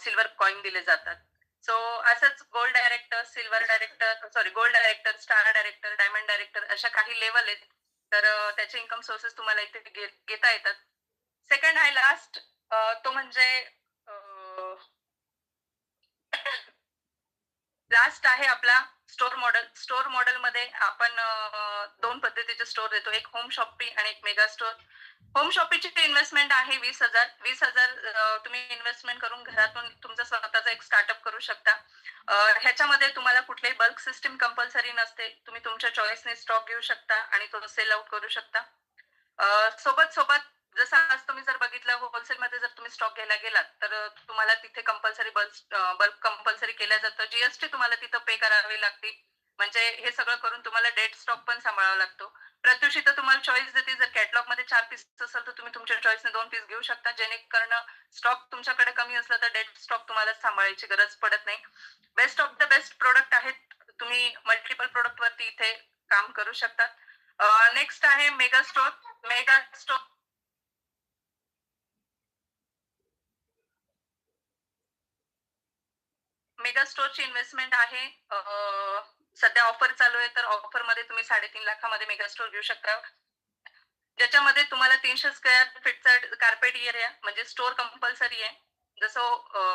सिल्वर कॉइन दिले जातात. सो असंच gold director, silver director, gold director, star director, diamond director अशा काही लेवल आहेत. तर त्याचे इन्कम सोर्सेस तुम्हाला इथे घेता येतात. सेकंड आहे लास्ट, तो म्हणजे लास्ट आहे आपला स्टोर मॉडेल. स्टोर मॉडेल मध्ये आपण 2 पद्धतीचे स्टोर देतो, एक होम शॉपी आणि एक मेगा स्टोर. होम शॉपीची इन्व्हेस्टमेंट आहे 20,000. 20,000 तुम्ही इन्व्हेस्टमेंट करून घरातून तुमचा स्वतःचा एक स्टार्टअप करू शकता. ह्याच्यामध्ये तुम्हाला कुठलीही बल्क सिस्टीम कंपल्सरी नसते. तुम्ही तुमच्या चॉईसने स्टॉक घेऊ शकता आणि तो सेल आउट करू शकता. सोबत जसं आज तुम्ही जर बघितलं होलसेलमध्ये जर तुम्ही स्टॉक घ्यायला गेलात तर तुम्हाला तिथे कंपल्सरी बल्क कंपल्सरी केलं जातं. जीएसटी तुम्हाला तिथं पे करावी लागते. म्हणजे हे सगळं करून तुम्हाला डेड स्टॉक पण सांभाळावा लागतो. प्रत्युष इथं तुम्हाला चॉईस देते, जर कॅटलॉग मध्ये 4 पीस असेल तर तुम्ही तुमच्या चॉईसने 2 पीस घेऊ शकता, जेणेकरून स्टॉक तुमच्याकडे कमी असला तर डेड स्टॉक तुम्हाला सांभाळायची गरज पडत नाही. Best of the best product आहेत, तुम्ही मल्टिपल प्रोडक्ट वरती इथे काम करू शकता. नेक्स्ट आहे mega store. Mega store mega स्टोअरची इन्व्हेस्टमेंट आहे. सध्या ऑफर चालू आहे, तर ऑफर मध्ये तुम्ही 3.5 लाखामध्ये मेगा स्टोअर घेऊ शकता, ज्याच्यामध्ये तुम्हाला 300 स्क्वेअर फीटचा कार्पेट एरिया म्हणजे स्टोअर कंपल्सरी आहे. जसं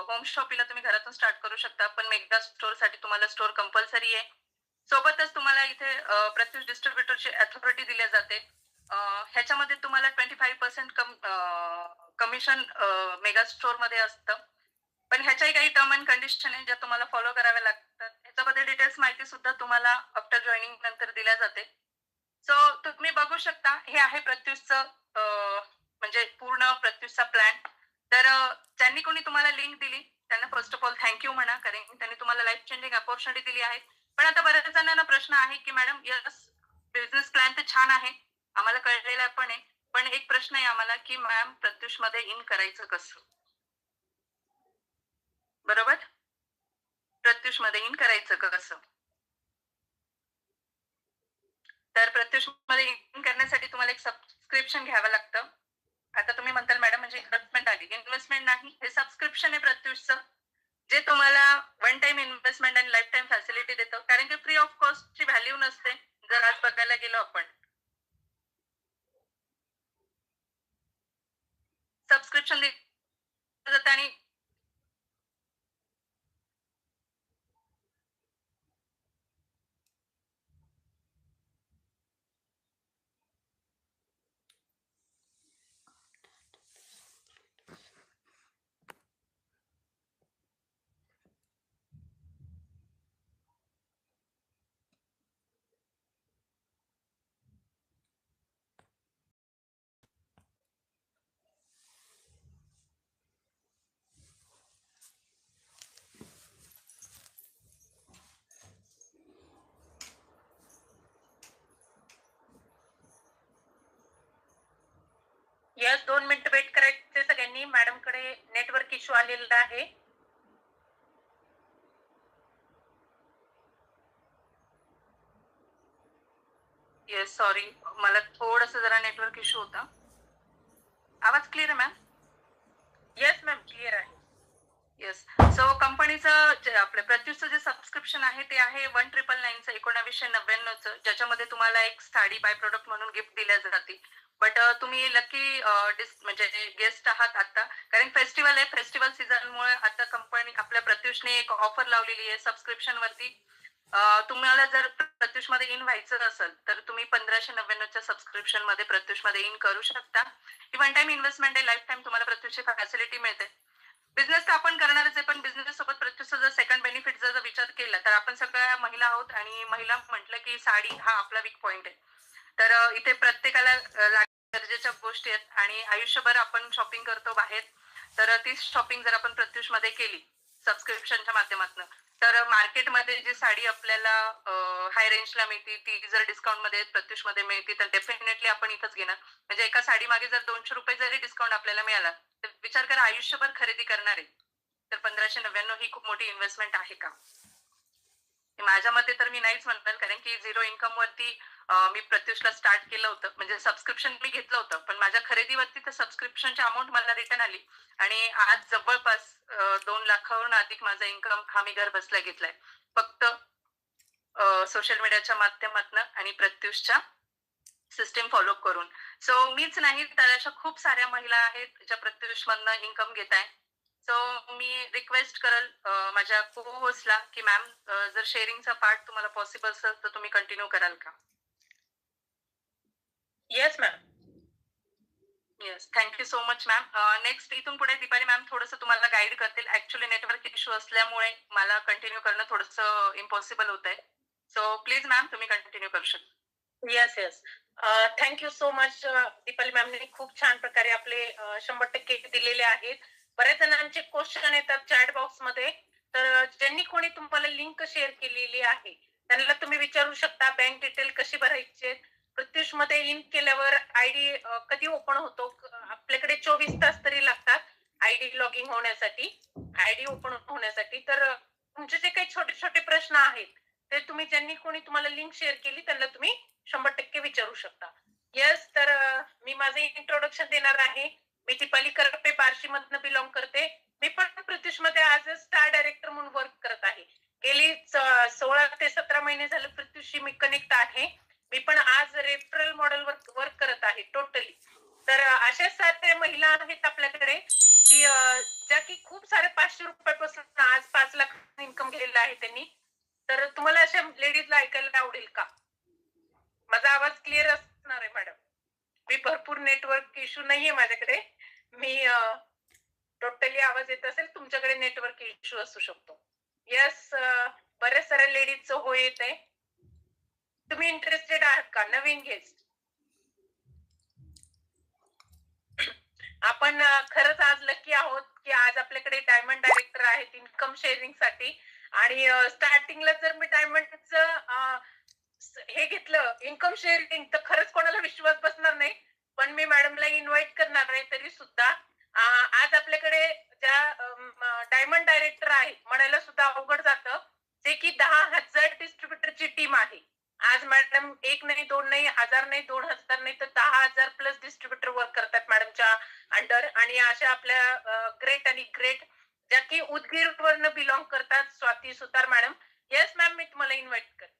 होम शॉपिंगला तुम्ही घरातून स्टार्ट करू शकता, पण मेगा स्टोअर साठी तुम्हाला स्टोअर कंपल्सरी आहे. सोबतच तुम्हाला इथे प्रत्युष डिस्ट्रीब्युटरची अथॉरिटी दिली जाते. ह्याच्यामध्ये तुम्हाला 25% कमिशन मेगा स्टोअर मध्ये असतं. पण ह्याच्याही काही टर्म अँड कंडिशन आहे ज्या तुम्हाला फॉलो कराव्या लागतात. ह्याच्यामध्ये डिटेल्स माहिती सुद्धा तुम्हाला आफ्टर जॉईनिंग नंतर दिल्या जाते. सो तुम्ही बघू शकता, हे आहे प्रत्युषचं म्हणजे पूर्ण प्रत्युषचा प्लॅन. तर ज्यांनी कोणी तुम्हाला लिंक दिली त्यांना फर्स्ट ऑफ ऑल थँक्यू म्हणा, कारण त्यांनी तुम्हाला लाईफ चेंजिंग अपॉर्च्युनिटी दिली आहे. पण आता बऱ्याच जणांना प्रश्न आहे की मॅडम यस, बिझनेस प्लॅन तर छान आहे, आम्हाला कळलेला पण आहे, पण एक प्रश्न आहे आम्हाला की मॅम प्रत्युष मध्ये इन करायचं कसं. बरोबर, प्रत्युष मध्ये इन करायचं कसं. तर प्रत्युष मध्ये इन करण्यासाठी तुम्हाला एक सबस्क्रिप्शन घ्यावं लागतं. आता तुम्ही म्हणताल मॅडम म्हणजे इन्व्हेस्टमेंट आली. इन्व्हेस्टमेंट नाही, हे सबस्क्रिप्शन आहे प्रत्युषचं, जे तुम्हाला वन टाइम इन्व्हेस्टमेंट आणि लाईफ टाइम फॅसिलिटी देतं. कारण की फ्री ऑफ कॉस्टची व्हॅल्यू नसते. जर आज बघायला गेलो आपण, सबस्क्रिप्शन दिलं जातं आणि यस 2 मिनिट वेट करायचे सगळ्यांनी. मॅडम कडे नेटवर्क इश्यू आलेला आहे. येस सॉरी, मला थोडंसं जरा नेटवर्क इश्यू होता. आवाज क्लिअर आहे मॅम? येस मॅम, क्लिअर आहे. येस. सो कंपनीचं आपल्या प्रत्युषचं जे सबस्क्रिप्शन आहे ते आहे 1999चं, 1999चं, ज्याच्यामध्ये तुम्हाला एक साडी बाय प्रोडक्ट म्हणून गिफ्ट दिल्या जाते. बट तुम्ही लकी म्हणजे गेस्ट आहात आता, कारण फेस्टिवल आहे. फेस्टिवल सीझनमुळे आता कंपनी आपल्या प्रत्युषने एक ऑफर लावलेली आहे सबस्क्रिप्शन वरती. तुम्हाला जर प्रत्युष मध्ये इन व्हायचं असेल तर तुम्ही 1599च्या सबस्क्रिप्शन मध्ये प्रत्युष मध्ये इन करू शकता. ही वन टाइम इन्व्हेस्टमेंट आहे, लाईफ टाइम तुम्हाला प्रत्युषची फॅसिलिटी मिळते. बिझनेस तर आपण करणारच आहे, पण बिझनेस सोबत प्रत्युषचा जर सेकंड बेनिफिट जर विचार केला तर आपण सगळ्या महिला आहोत, आणि महिला म्हटलं की साडी हा आपला वीक पॉइंट आहे. तर इथे प्रत्येकाला गरजेच्या गोष्टी आहेत, आणि आयुष्यभर आपण शॉपिंग करतो बाहेर. तर तीच शॉपिंग जर आपण प्रत्युष मध्ये केली सबस्क्रिप्शनच्या माध्यमातून, तर मार्केटमध्ये जी साडी आपल्याला हाय रेंजला मिळते ती जर डिस्काउंट मध्ये प्रत्युष मध्ये मिळते तर डेफिनेटली आपण इथंच घेणार. म्हणजे एका साडी मागे जर 200 रुपये जरी डिस्काउंट आपल्याला मिळाला तर विचार करा, आयुष्यभर खरेदी करणार आहे तर 1599 ही खूप मोठी इन्व्हेस्टमेंट आहे का? माझ्या मते तर मी नाहीच म्हणणार, कारण की झिरो इन्कम वरती मी प्रत्युषला स्टार्ट केलं होतं, म्हणजे सबस्क्रिप्शन मी घेतलं होतं, पण माझ्या खरेदीवरती तर सबस्क्रिप्शनची अमाऊंट मला रिटर्न आली, आणि आज जवळपास 2 लाखाहून अधिक माझा इन्कम हा मी घर बसल्या घेतलाय, फक्त सोशल मीडियाच्या माध्यमातून आणि प्रत्युषच्या सिस्टीम फॉलो करून. सो मीच नाही तर अशा खूप साऱ्या महिला आहेत ज्या प्रत्युष मधनं इन्कम घेत आहे. सो मी रिक्वेस्ट करल माझ्या को होस्टला की मॅम जर शेअरिंगचा पार्ट तुम्हाला पॉसिबल असेल तर तुम्ही कंटिन्यू कराल का? Yes ma'am. Yes, thank you so much ma'am. Next इथून पुढे दीपाली मॅम थोडंसं तुम्हाला गाईड करतील. ऍक्च्युली नेटवर्क इश्यू असल्यामुळे मला कंटिन्यू करणं थोडंसं इम्पॉसिबल होत आहे. सो प्लीज मॅम तुम्ही कंटिन्यू करू शकता. Yes yes, thank you so much. Deepali मॅमने खूप छान प्रकारे आपले 100% दिलेले आहेत. बऱ्याच जणांचे क्वेश्चन येतात चॅट बॉक्स मध्ये, तर ज्यांनी कोणी तुम्हाला लिंक शेअर केलेली आहे त्यांना तुम्ही विचारू शकता बँक डिटेल कशी भरायची. प्रत्युष मध्ये इन केल्यावर आयडी कधी ओपन होतो. आपल्याकडे 24 तास तरी लागतात आयडी लॉगिंग होण्यासाठी, आयडी ओपन होण्यासाठी. तर तुमचे जे काही छोटे छोटे प्रश्न आहेत ते तुम्ही ज्यांनी कोणी तुम्हाला लिंक शेअर केली त्यांना तुम्ही 100% विचारू शकता. येस, तर मी माझं इंट्रोडक्शन देणार आहे. मी दीपाली करपे बार्शी मधनं बिलॉंग करते. मी पण प्रत्युष मध्ये ऍज अ स्टार डायरेक्टर म्हणून वर्क करत आहे. गेली 16 ते 17 महिने झाले प्रत्युषशी मी कनेक्ट आहे. मी पण आज रेफरल मॉडेलवर वर्क करत आहे टोटली. तर अशा साऱ्या महिला आहेत आपल्याकडे की ज्या की खूप सारे 500 रुपयापासून आज 5 लाख इन्कम केलेलं आहे त्यांनी. तर तुम्हाला अशा लेडीजला ऐकायला आवडेल का? माझा आवाज क्लिअर असणार आहे मॅडम? मी भरपूर नेटवर्क इश्यू नाहीये माझ्याकडे. मी टोटली आवाज येत असेल, तुमच्याकडे नेटवर्क इश्यू असू शकतो. यस, बऱ्याच साऱ्या लेडीजचं हो येत आहे. तुम्ही इंटरेस्टेड आहात का? नवीन गेस्ट आपण खरंच आज लकी आहोत की आज आपल्याकडे डायमंड डायरेक्टर आहेत इन्कम शेअरिंग साठी. आणि स्टार्टिंगला जर मी डायमंडचं हे घेतलं इन्कम शेअरिंग तर खरंच कोणाला विश्वास बसणार नाही. पण मी मॅडमला इन्व्हाइट करणार आहे. तरी सुद्धा आज आपल्याकडे ज्या डायमंड डायरेक्टर आहे म्हणायला सुद्धा अवघड जातं, जे की 10,000 डिस्ट्रीब्युटरची टीम आहे. आज मॅडम 1 नाही 2 नाही 1000 नाही 2000 नाही तर 10,000 प्लस डिस्ट्रीब्युटर वर्क करतात मॅडमच्या अंडर. आणि अशा आपल्या ग्रेट आणि ग्रेट ज्या की उदगीर वरनं बिलॉंग करतात, स्वाती सुतार मॅडम. येस मॅम, मी तुम्हाला इन्व्हाइट करते.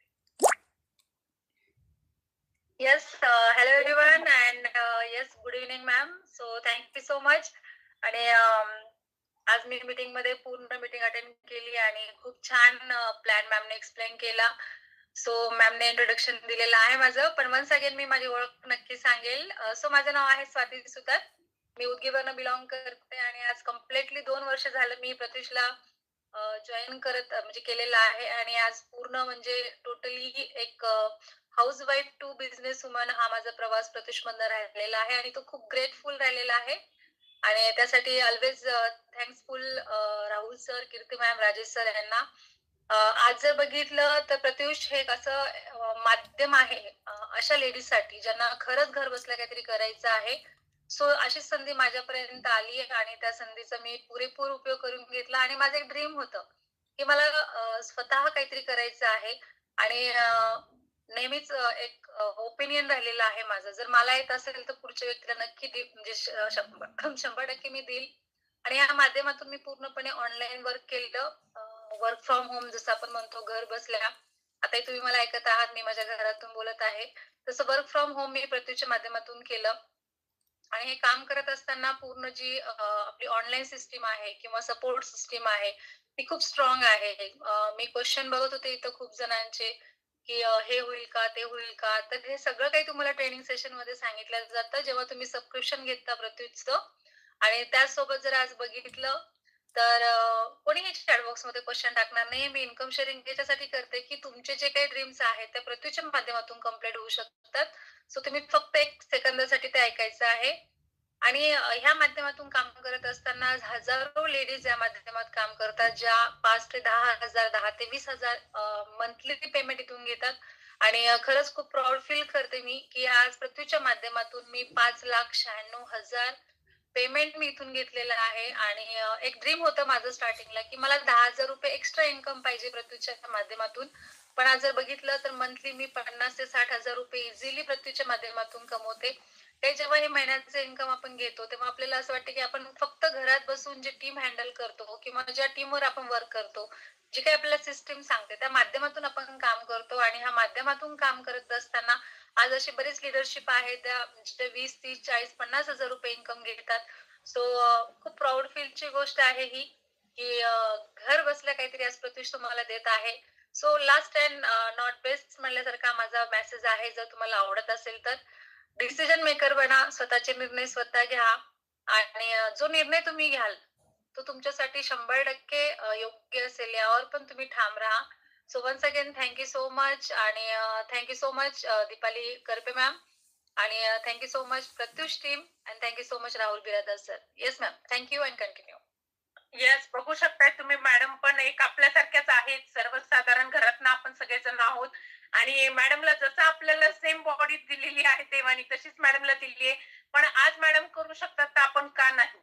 Yes, hello everyone and yes, good evening ma'am. So thank you so much. आणि आज मी मीटिंग मध्ये पूर्ण मीटिंग अटेंड केली आणि खूप छान प्लॅन मॅमने एक्सप्लेन केला. सो मॅमने इंट्रोडक्शन दिलेलं आहे माझं, पण वन्स अगेन मी माझी ओळख नक्की सांगेल. सो माझं नाव आहे स्वाती सुतार. मी उदगीरवरनं बिलॉंग करते आणि आज कम्प्लिटली 2 वर्ष झालं मी प्रत्युषला जॉईन करत म्हणजे केलेलं आहे. आणि आज पूर्ण म्हणजे टोटली एक हाऊसवाईफ टू बिझनेस वुमन हा माझा प्रवास प्रत्युष मधनं राहिलेला आहे आणि तो खूप ग्रेटफुल राहिलेला आहे. आणि त्यासाठी ऑलवेज थँक्सफुल राहुल सर, कीर्ती मॅम, राजेश सर यांना. आज जर बघितलं तर प्रत्युष हे एक असं माध्यम आहे अशा लेडीजसाठी ज्यांना खरंच घर बसल्या काहीतरी करायचं आहे. सो अशी संधी माझ्यापर्यंत आली आणि त्या संधीचा मी पुरेपूर उपयोग करून घेतला. आणि माझं एक ड्रीम होतं की मला स्वतः काहीतरी करायचं आहे. आणि नेहमीच एक ओपिनियन राहिलेलं आहे माझं, जर मला येत असेल तर पुढच्या व्यक्तीला नक्की म्हणजे 100% मी देईल. आणि या माध्यमातून मी पूर्णपणे ऑनलाईन वर्क केलं. वर्क फ्रॉम होम जसं आपण म्हणतो, घर बसल्या. आता तुम्ही मला ऐकत आहात, मी माझ्या घरातून बोलत आहे. तसं वर्क फ्रॉम होम मी प्रत्युषच्या माध्यमातून केलं. आणि हे काम करत असताना पूर्ण जी आपली ऑनलाईन सिस्टीम आहे किंवा सपोर्ट सिस्टीम आहे ती खूप स्ट्रॉंग आहे. मी क्वेश्चन बघत होते इथं खूप जणांचे की हे होईल का, ते होईल का. तर हे सगळं काही तुम्हाला ट्रेनिंग सेशन मध्ये सांगितलं जातं जेव्हा तुम्ही सबस्क्रिप्शन घेता प्रत्युषचं. आणि त्याचसोबत जर आज बघितलं तर कोणीही चॅट बॉक्स मध्ये क्वेश्चन टाकणार नाही. मी इन्कम शेअरिंग याच्यासाठी करते की तुमचे जे काही ड्रीम्स आहेत त्या प्रत्युषच्या माध्यमातून कम्प्लीट होऊ शकतात. सो तुम्ही फक्त 1 सेकंदासाठी ते ऐकायचं आहे. आणि ह्या माध्यमातून काम करत असताना हजारो लेडीज या माध्यमात काम करतात, ज्या 5 ते 10,000 10 ते 20,000 मंथली पेमेंट इथून घेतात. आणि खरंच खूप प्राऊड फील करते मी की आज प्रत्युषच्या माध्यमातून मी 5,96,000 पेमेंट मी इथून घेतलेलं आहे. आणि एक ड्रीम होतं माझं स्टार्टिंगला की मला 10,000 रुपये एक्स्ट्रा इन्कम पाहिजे प्रत्युषच्या माध्यमातून. पण आज जर बघितलं तर मंथली मी 50,000 ते 60,000 रुपये इझिली प्रत्युषच्या माध्यमातून कमवते. ते जेव्हा हे महिन्याचं इन्कम आपण घेतो तेव्हा आपल्याला असं वाटतं की आपण फक्त घरात बसून जे टीम हँडल करतो किंवा ज्या टीमवर आपण वर्क करतो, जी काही आपल्याला सिस्टीम सांगते त्या माध्यमातून आपण काम करतो. आणि ह्या माध्यमातून काम करत असताना आज अशी बरीच लिडरशिप आहे त्या 20, 30, 40, 50,000 रुपये इन्कम घेतात. सो खूप प्राऊड फीलची गोष्ट आहे ही की घर बसल्या काहीतरी आज प्रत्युष तुम्हाला देत आहे. So last and not best म्हणल्यासारखा माझा मेसेज आहे. जर तुम्हाला आवडत असेल तर डिसिजन मेकर बना, स्वतःचे निर्णय स्वतः घ्या. आणि जो निर्णय तुम्ही घ्याल तो तुमच्यासाठी 100% योग्य असेल यावर पण तुम्ही ठाम राहा. So once again thank you so much. आणि thank you so much Deepali Karpe ma'am. आणि thank you so much Pratyush team. And thank you so much Rahul Biradar sir. Yes ma'am, thank you and continue. Yes, बघू शकताय तुम्ही मॅडम पण एक आपल्यासारख्याच आहेत, सर्वसाधारण घरातनं आपण सगळेजण आहोत आणि मॅडमला जसं आपल्याला सेम बॉडी दिलेली आहे देवानी तशीच मॅडमला दिली आहे. पण आज मॅडम करू शकतात तर आपण का नाही?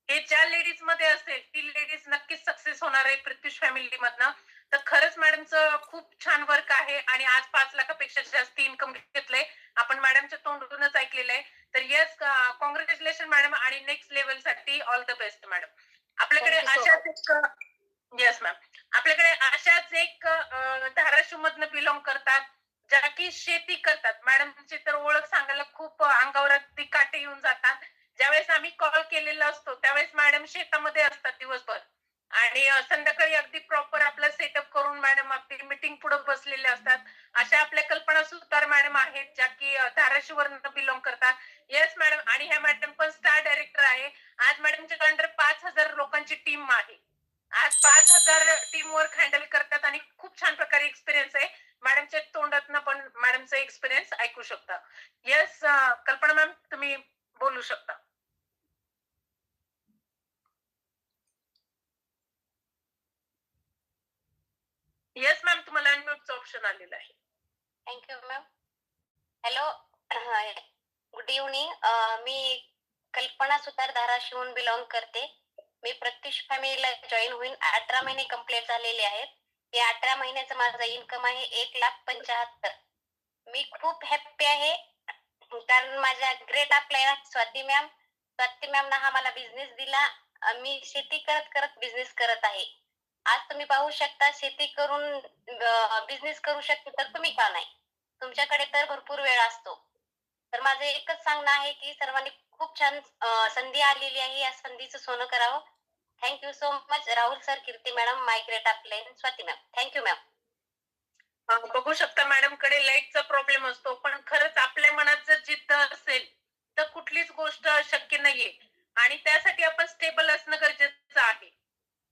हे ज्या लेडीज मध्ये असेल ती लेडीज नक्कीच सक्सेस होणार आहे प्रत्युष फॅमिली मधनं. तर खरंच मॅडमचं खूप छान वर्क आहे आणि आज 5 लाखापेक्षा जास्त इन्कम घेतलंय. आपण मॅडमच्या तोंडूनच ऐकलेलं आहे. तर येस, कॉंग्रॅच्युलेशन मॅडम आणि नेक्स्ट लेवल साठी ऑल द बेस्ट मॅडम. आपल्याकडे Thank you so अशाच एक येस मॅम, आपल्याकडे अशाच एक धाराशिव मधनं बिलॉंग करतात ज्या की शेती करतात. मॅडमची तर ओळख सांगायला खूप अंगावर अगदी काटे येऊन जातात. ज्यावेळेस आम्ही कॉल केलेला असतो त्यावेळेस मॅडम शेतामध्ये असतात दिवसभर आणि संध्याकाळी अगदी प्रॉपर आपला सेटअप करून मॅडम आपली मीटिंग पुढे बसलेले असतात. अशा आपल्या कल्पना सुतार मॅडम आहेत ज्या की धाराशिववरून बिलॉंग करतात. येस मॅडम, आणि ह्या मॅडम पण स्टार डायरेक्टर आहे. आज मॅडमच्या अंडर 5,000 लोकांची टीम आहे. आज 5,000 टीम वर्क हँडल करतात आणि खूप छान प्रकारे एक्सपिरियन्स आहे. मॅडमच्या तोंडातनं पण मॅडमचा एक्सपिरियन्स ऐकू शकता. येस, कल्पना मॅम तुम्ही बोलू शकता. येस मॅम, तुम्हाला अनम्यूटचं ऑप्शन आलेलं आहे. Thank you ma'am. Hello, good evening. मी कल्पना सुतार धाराशिवून बिलॉंग करते. मी प्रत्युष फॅमिलीला जॉईन होऊन 18 महिने कंप्लीट झालेले आहेत. या 18 महिन्याचं माझं इन्कम आहे 1,75,000. मी खूप हॅप्पी आहे कारण माझ्या ग्रेट आपल्या स्वाती मॅमनं हा मला बिझनेस दिला. मी शेती करत करत बिझनेस करत आहे. आज तुम्ही पाहू शकता शेती करून बिझनेस करू शकते तर तुम्ही का नाही? तुमच्याकडे तर भरपूर वेळ असतो. तर माझं एकच सांगणं आहे की सर्वांनी खूप छान संधी आलेली आहे. या संधीचं सोनं करावं. Thank you so much Rahul sir, Kirti madam, my great upline, Swati ma'am. Thank you ma'am. बघू शकता मॅडम कडे लाईटचा प्रॉब्लेम असतो पण खरंच आपल्या मनात जर जिद्द असेल तर कुठलीच गोष्ट अशक्य नाहीये आणि त्यासाठी आपण स्टेबल असणं गरजेचं आहे.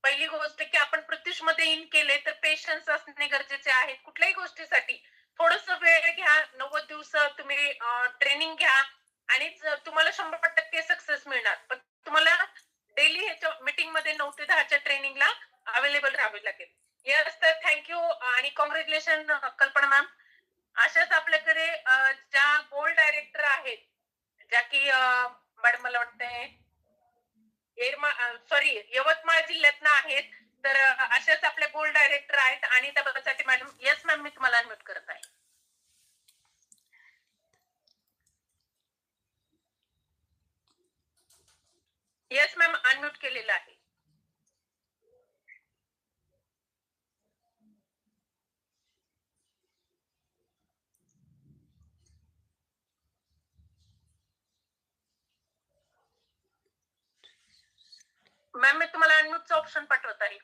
पहिली गोष्ट की आपण प्रत्युष मध्ये इन केले तर पेशन्स असणे गरजेचे आहे. कुठल्याही गोष्टीसाठी थोडस वेळ घ्या, 90 दिवस तुम्ही ट्रेनिंग घ्या आणि तुम्हाला 100% सक्सेस मिळणार. पण तुम्हाला डेली ह्याच्या मीटिंग मध्ये 9 ते 10च्या ट्रेनिंगला अवेलेबल राहावे लागेल. येस, तर थँक्यू आणि कॉंग्रॅच्युलेशन कल्पना मॅम. अशाच आपल्याकडे ज्या बोर्ड डायरेक्टर आहेत ज्या की मॅडम मला वाटतंय यवतमाळ जिल्ह्यातनं आहेत. तर अशाच आपले बोर्ड डायरेक्टर आहेत आणि त्यासाठी मॅडम. येस मॅम, मी तुम्हाला अनम्यूट करत आहे. येस मॅम, अनम्यूट केलेलं आहे. मॅम, मी तुम्हाला अनम्यूटचं ऑप्शन पाठवत आहे.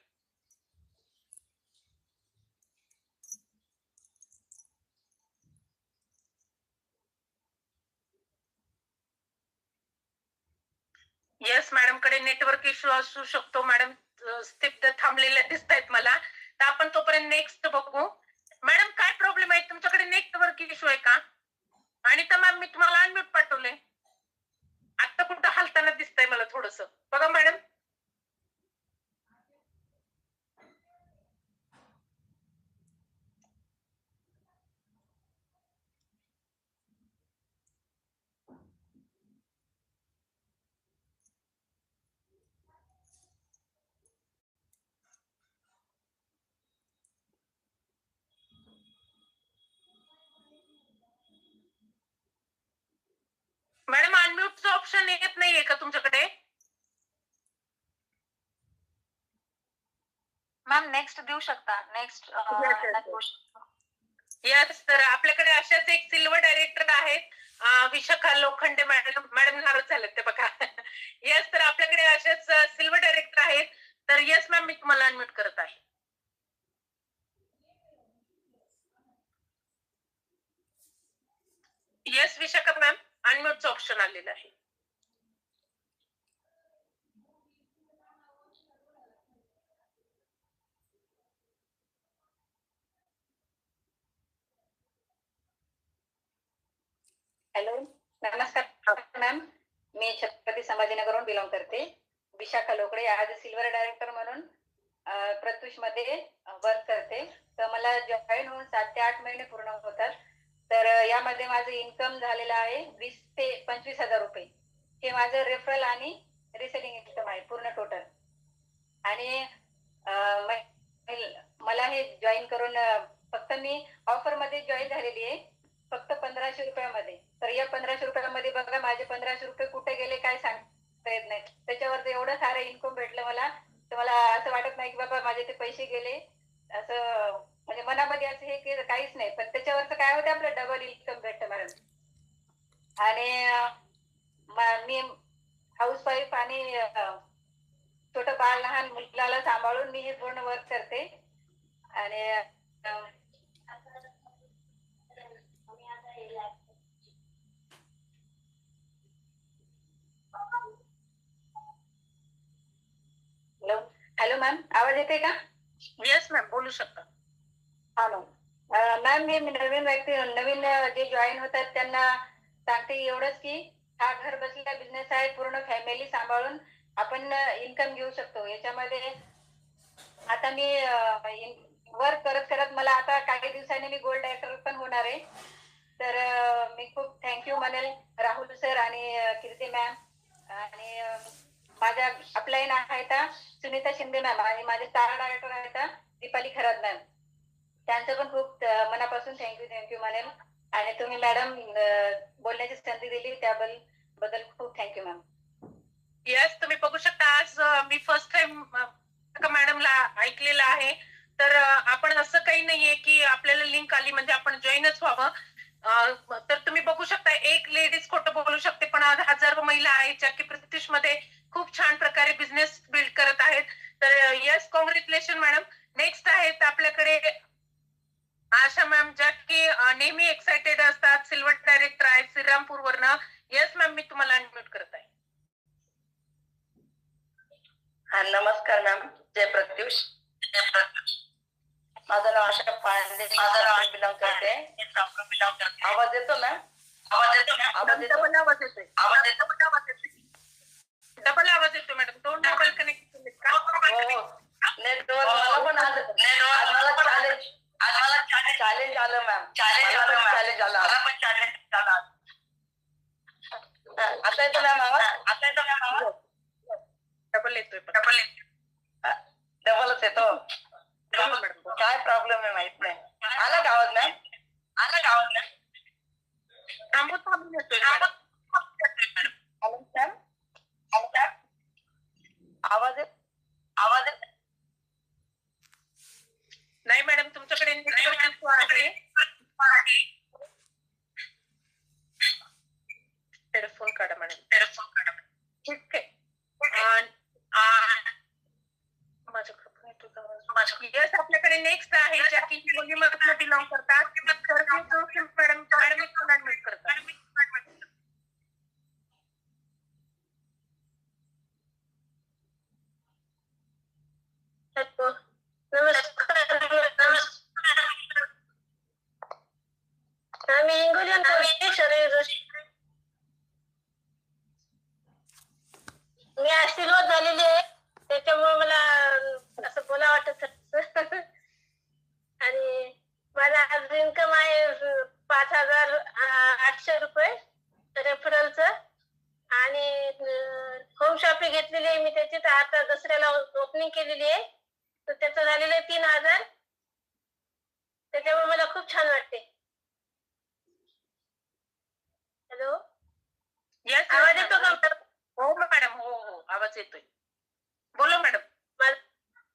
येस, मॅडम कडे नेटवर्क इश्यू असू शकतो. मॅडम स्थिप्त थांबलेल्या दिसत आहेत मला. तर आपण तोपर्यंत नेक्स्ट बघू. मॅडम काय प्रॉब्लेम आहे तुमच्याकडे? नेटवर्क इश्यू आहे का? आणि तर मॅम मी तुम्हाला अनम्यूट पाठवले. आता कुठं हलताना दिसतंय मला थोडस बघा मॅडम. मॅडम अनम्यूटचं ऑप्शन येत नाहीये का तुमच्याकडे? मॅम नेक्स्ट देऊ शकता. नेक्स्ट येस, तर आपल्याकडे अशाच एक सिल्वर डायरेक्टर आहेत विशाखा लोखंडे मॅडम. मॅडम नाराज झालेत ते बघा. येस, तर आपल्याकडे अशाच सिल्वर डायरेक्टर आहेत. तर येस मॅम, मी तुम्हाला अनम्यूट करत आहे. येस विशाखा मॅम, अनम्यूटचं ऑप्शन आलेलं आहे. हॅलो, नमस्कार मॅम. मी छत्रपती संभाजीनगरहून बिलॉंग करते. Vishakha Lokde as a silver director म्हणून प्रत्युष मध्ये वर्क करते. तर मला जॉईन होऊन 7 ते 8 महिने पूर्ण होतात. तर यामध्ये माझं इन्कम झालेलं आहे 20 ते 25,000 रुपये. हे माझं रेफरल आणि रिसेलिंग इन्कम आहे पूर्ण टोटल. आणि मला हे जॉईन करून फक्त मी ऑफर मध्ये जॉईन झालेली आहे फक्त 1500 रुपयामध्ये. तर या 1500 रुपयामध्ये बघा माझे 1500 रुपये कुठे गेले काय सांगता येत नाही. त्याच्यावर एवढं सारं इन्कम भेटलं मला, तर मला असं वाटत नाही की बाबा माझे ते पैसे गेले असं. म्हणजे मनामध्ये असं हे काहीच नाही, पण त्याच्यावरचं काय होतं आपलं डबल इन्कम भेटतं मॅडम. आणि मी हाऊस वाईफ आणि छोटं बाळ लहान मुलाला सांभाळून मी हे पूर्ण वर्क करते. आणि हॅलो मॅम, आवाज येते का? येस मॅम, बोलू शकता. हा मॅम, मी नवीन व्यक्ती नवीन जे जॉईन होतात त्यांना सांगते एवढंच की हा घर बसलेला बिझनेस आहे. पूर्ण फॅमिली सांभाळून आपण इन्कम घेऊ शकतो याच्यामध्ये. आता मी वर्क करत करत मला आता काही दिवसांनी मी गोल्ड डायरेक्टर पण होणार आहे. तर मी खूप थँक्यू म्हणेल राहुल सर आणि कीर्ती मॅम. आणि माझ्या अपलाईन आहेत सुनीता शिंदे मॅम आणि माझे स्टार डायरेक्टर आहेत दीपाली खरात मॅम. त्यांचं पण खूप मनापासून थँक्यू म्हणेल. आणि तुम्ही मॅडम बोलण्याची संधी दिली त्याबद्दल खूप थँक्यू मॅम. यस, तुम्ही बघू शकता आज मी फर्स्ट टाइम मॅडमला ऐकलेलं आहे. तर आपण असं काही नाहीये की आपल्याला लिंक आली म्हणजे आपण जॉईनच व्हावं. तर तुम्ही बघू शकता एक लेडीज खोटं बोलू शकते, पण आज हजारो महिला आहेत ज्या की प्रत्युष मध्ये खूप छान प्रकारे बिझनेस बिल्ड करत आहेत. तर यस, कॉंग्रॅच्युलेशन मॅडम. नेक्स्ट आहेत आपल्याकडे आशा मॅम, ज्या की नेहमी एक्साइटेड असतात, सिल्वर डायरेक्टर आहेत श्रीरामपूर वरनं. यस मॅम, मी तुम्हाला अनम्यूट करत आहे. हा, नमस्कार मॅम. जय प्रत्युष. माझं नाव आशा पांडे, बिलॉंग करते. आवाज येतो मॅम? डबल आवाज येतोय मॅडम. दोन मोबाईल कनेक्ट केलेत का? नेटवर्क मला पण चॅलेंज आलं मॅम. चॅलेंज आलं. आता येतो मॅम आवाज? डबल येतोय. डबलच येतो. काय प्रॉब्लेम आहे माहित नाही. आला का आवाज मॅम? थांबून येतोय मॅडम. आवाज नाही मॅडम, तुमच्याकडे नेटवर्क इश्यू आहे. हेडफोन काढा मॅडम. ठीक आहे. यस, आपल्याकडे नेक्स्ट आहे ज्या की मुलीमधून बिलॉंग करतात. मॅडम अनम्यूट करतात. आम्ही हिंगोलीहून मी आशीर्वाद झालेली आहे, त्याच्यामुळे मला असं बोला वाटत. आणि माझा आज इन्कम आहे 5,800 रुपये रेफरलचं. आणि होम शॉपिंग घेतलेली आहे मी त्याची. तर आता दसऱ्याला ओपनिंग केलेली आहे, तर त्याचं झालेलं आहे 3,000. त्याच्यामुळे मला खूप छान वाटते. हॅलो, आवाज येतो का? हो मॅडम, हो आवाज येतोय. बोला मॅडम.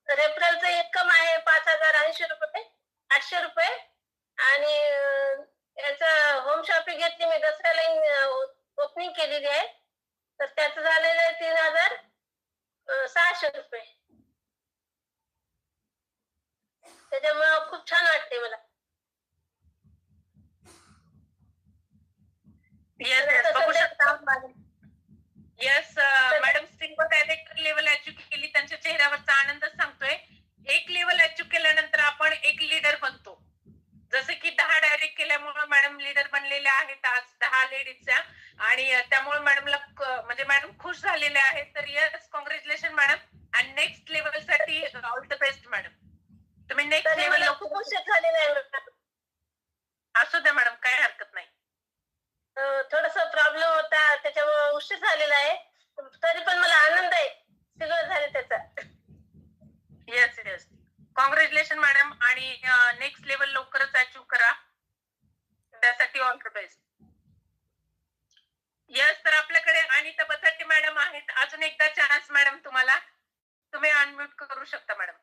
रेफरलचं इन्कम आहे 5,800 रुपये 800 रुपये. आणि याचं होम शॉपिंग घेतली मी दसऱ्याला ओपनिंग केलेली आहे, तर त्याचं झालेलं आहे 3,600 रुपये. त्याच्यामुळे खूप छान वाटते मला. येस, बघू शकता madam. Yes madam, single director level achieve केली, त्यांच्या चेहऱ्यावरचा आनंदच सांगतोय. एक लेवल अचीव्ह केल्यानंतर आपण एक लीडर बनतो. जसे की 10 डायरेक्ट केल्यामुळे मॅडम लीडर बनलेल्या आहेत आज 10 लेडीजच्या. आणि त्यामुळे मॅडमला म्हणजे मॅडम खुश पुश झालेले आहेत. तर यस, कॉंग्रॅच्युलेशन मॅडम. आणि नेक्स्ट लेवल साठी ऑल द बेस्ट मॅडम. तुम्ही नेक्स्ट लेवल खूप उशीर झालेला आहे. असू द्या मॅडम, काही हरकत नाही. थोडस प्रॉब्लेम होता त्याच्यामुळे उशीर झालेला आहे. तरी पण मला आनंद आहे सगळं झालं त्याचा. Yes yes, congratulation madam. आणि नेक्स्ट लेवल लवकरच अचीव करा, त्यासाठी ऑल द बेस्ट. यस, तर आपल्याकडे अनिता बथाटे मॅडम आहेत. अजून एकदा चान्स मॅडम तुम्हाला, तुम्ही अनम्यूट करू शकता मॅडम.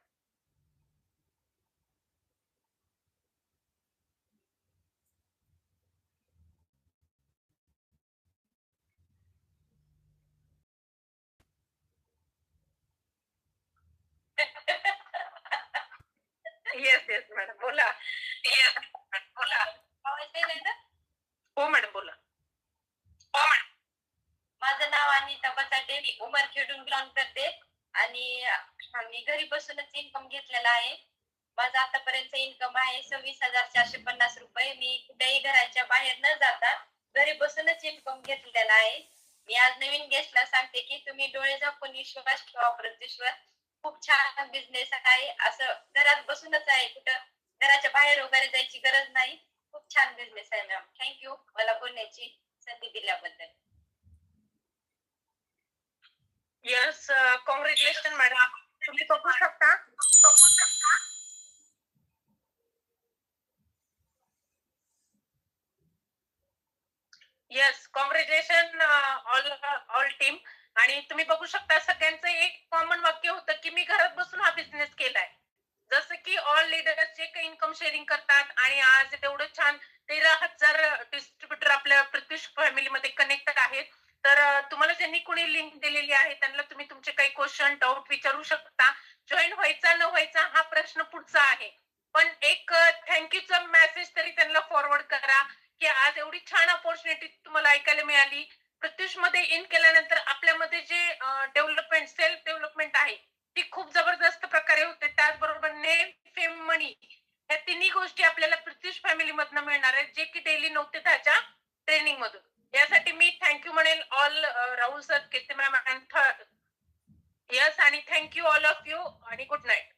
येस येस मॅडम, बोला. बोला. हो मॅडम, बोला. माझं नाव अनिता बचाटे, मी उमरखेडून बिलॉंग करते आणि मी घरी बसूनच इन्कम घेतलेला आहे. माझा आतापर्यंत इन्कम आहे 26,450 रुपये. मी कुठेही घराच्या बाहेर न जाता घरी बसूनच इन्कम घेतलेला आहे. मी आज नवीन गेस्टला सांगते की तुम्ही डोळे झाकून विश्वास ठेवा प्रत्युषवर. खूप छान बिझनेस आहे, असं घरात बसूनच आहे, कुठं घराच्या बाहेर वगैरे जायची गरज नाही. खूप छान बिझनेस आहे मॅम. थँक्यू मला बोलण्याची संधी दिल्याबद्दल. Yes, congratulation madam. तुम्ही बघू शकता. Yes, congratulation all team. आणि तुम्ही बघू शकता सगळ्यांचं एक कॉमन वाक्य होतं की मी घरात बसून हा बिझनेस केलाय. जसं की ऑल लीडर्स जे काही इन्कम शेअरिंग करतात आणि आज एवढं छान 13,000 डिस्ट्रीब्युटर आपल्या प्रत्युष फॅमिलीमध्ये कनेक्टेड आहेत. तर तुम्हाला ज्यांनी कोणी लिंक दिलेली आहे त्यांना तुम्ही तुमचे काही क्वेश्चन डाऊट विचारू शकता. जॉईन व्हायचा न व्हायचा हा प्रश्न पुढचा आहे, पण एक थँक्यूचा मेसेज तरी त्यांना फॉरवर्ड करा की आज एवढी छान अपॉर्च्युनिटी तुम्हाला ऐकायला मिळाली. प्रत्युष मध्ये इन केल्यानंतर आपल्यामध्ये जे डेव्हलपमेंट, सेल्फ डेव्हलपमेंट आहे ती खूप जबरदस्त प्रकारे होते. त्याचबरोबर नेम, फेम, मनी या तिन्ही गोष्टी आपल्याला प्रत्युष फॅमिली मधनं मिळणार आहेत, जे की डेली 9 ते 10च्या ट्रेनिंग मधून. यासाठी मी थँक्यू म्हणेल all Rahul sir, Kirti ma'am and yes, आणि थँक्यू ऑल ऑफ यू आणि गुड नाईट.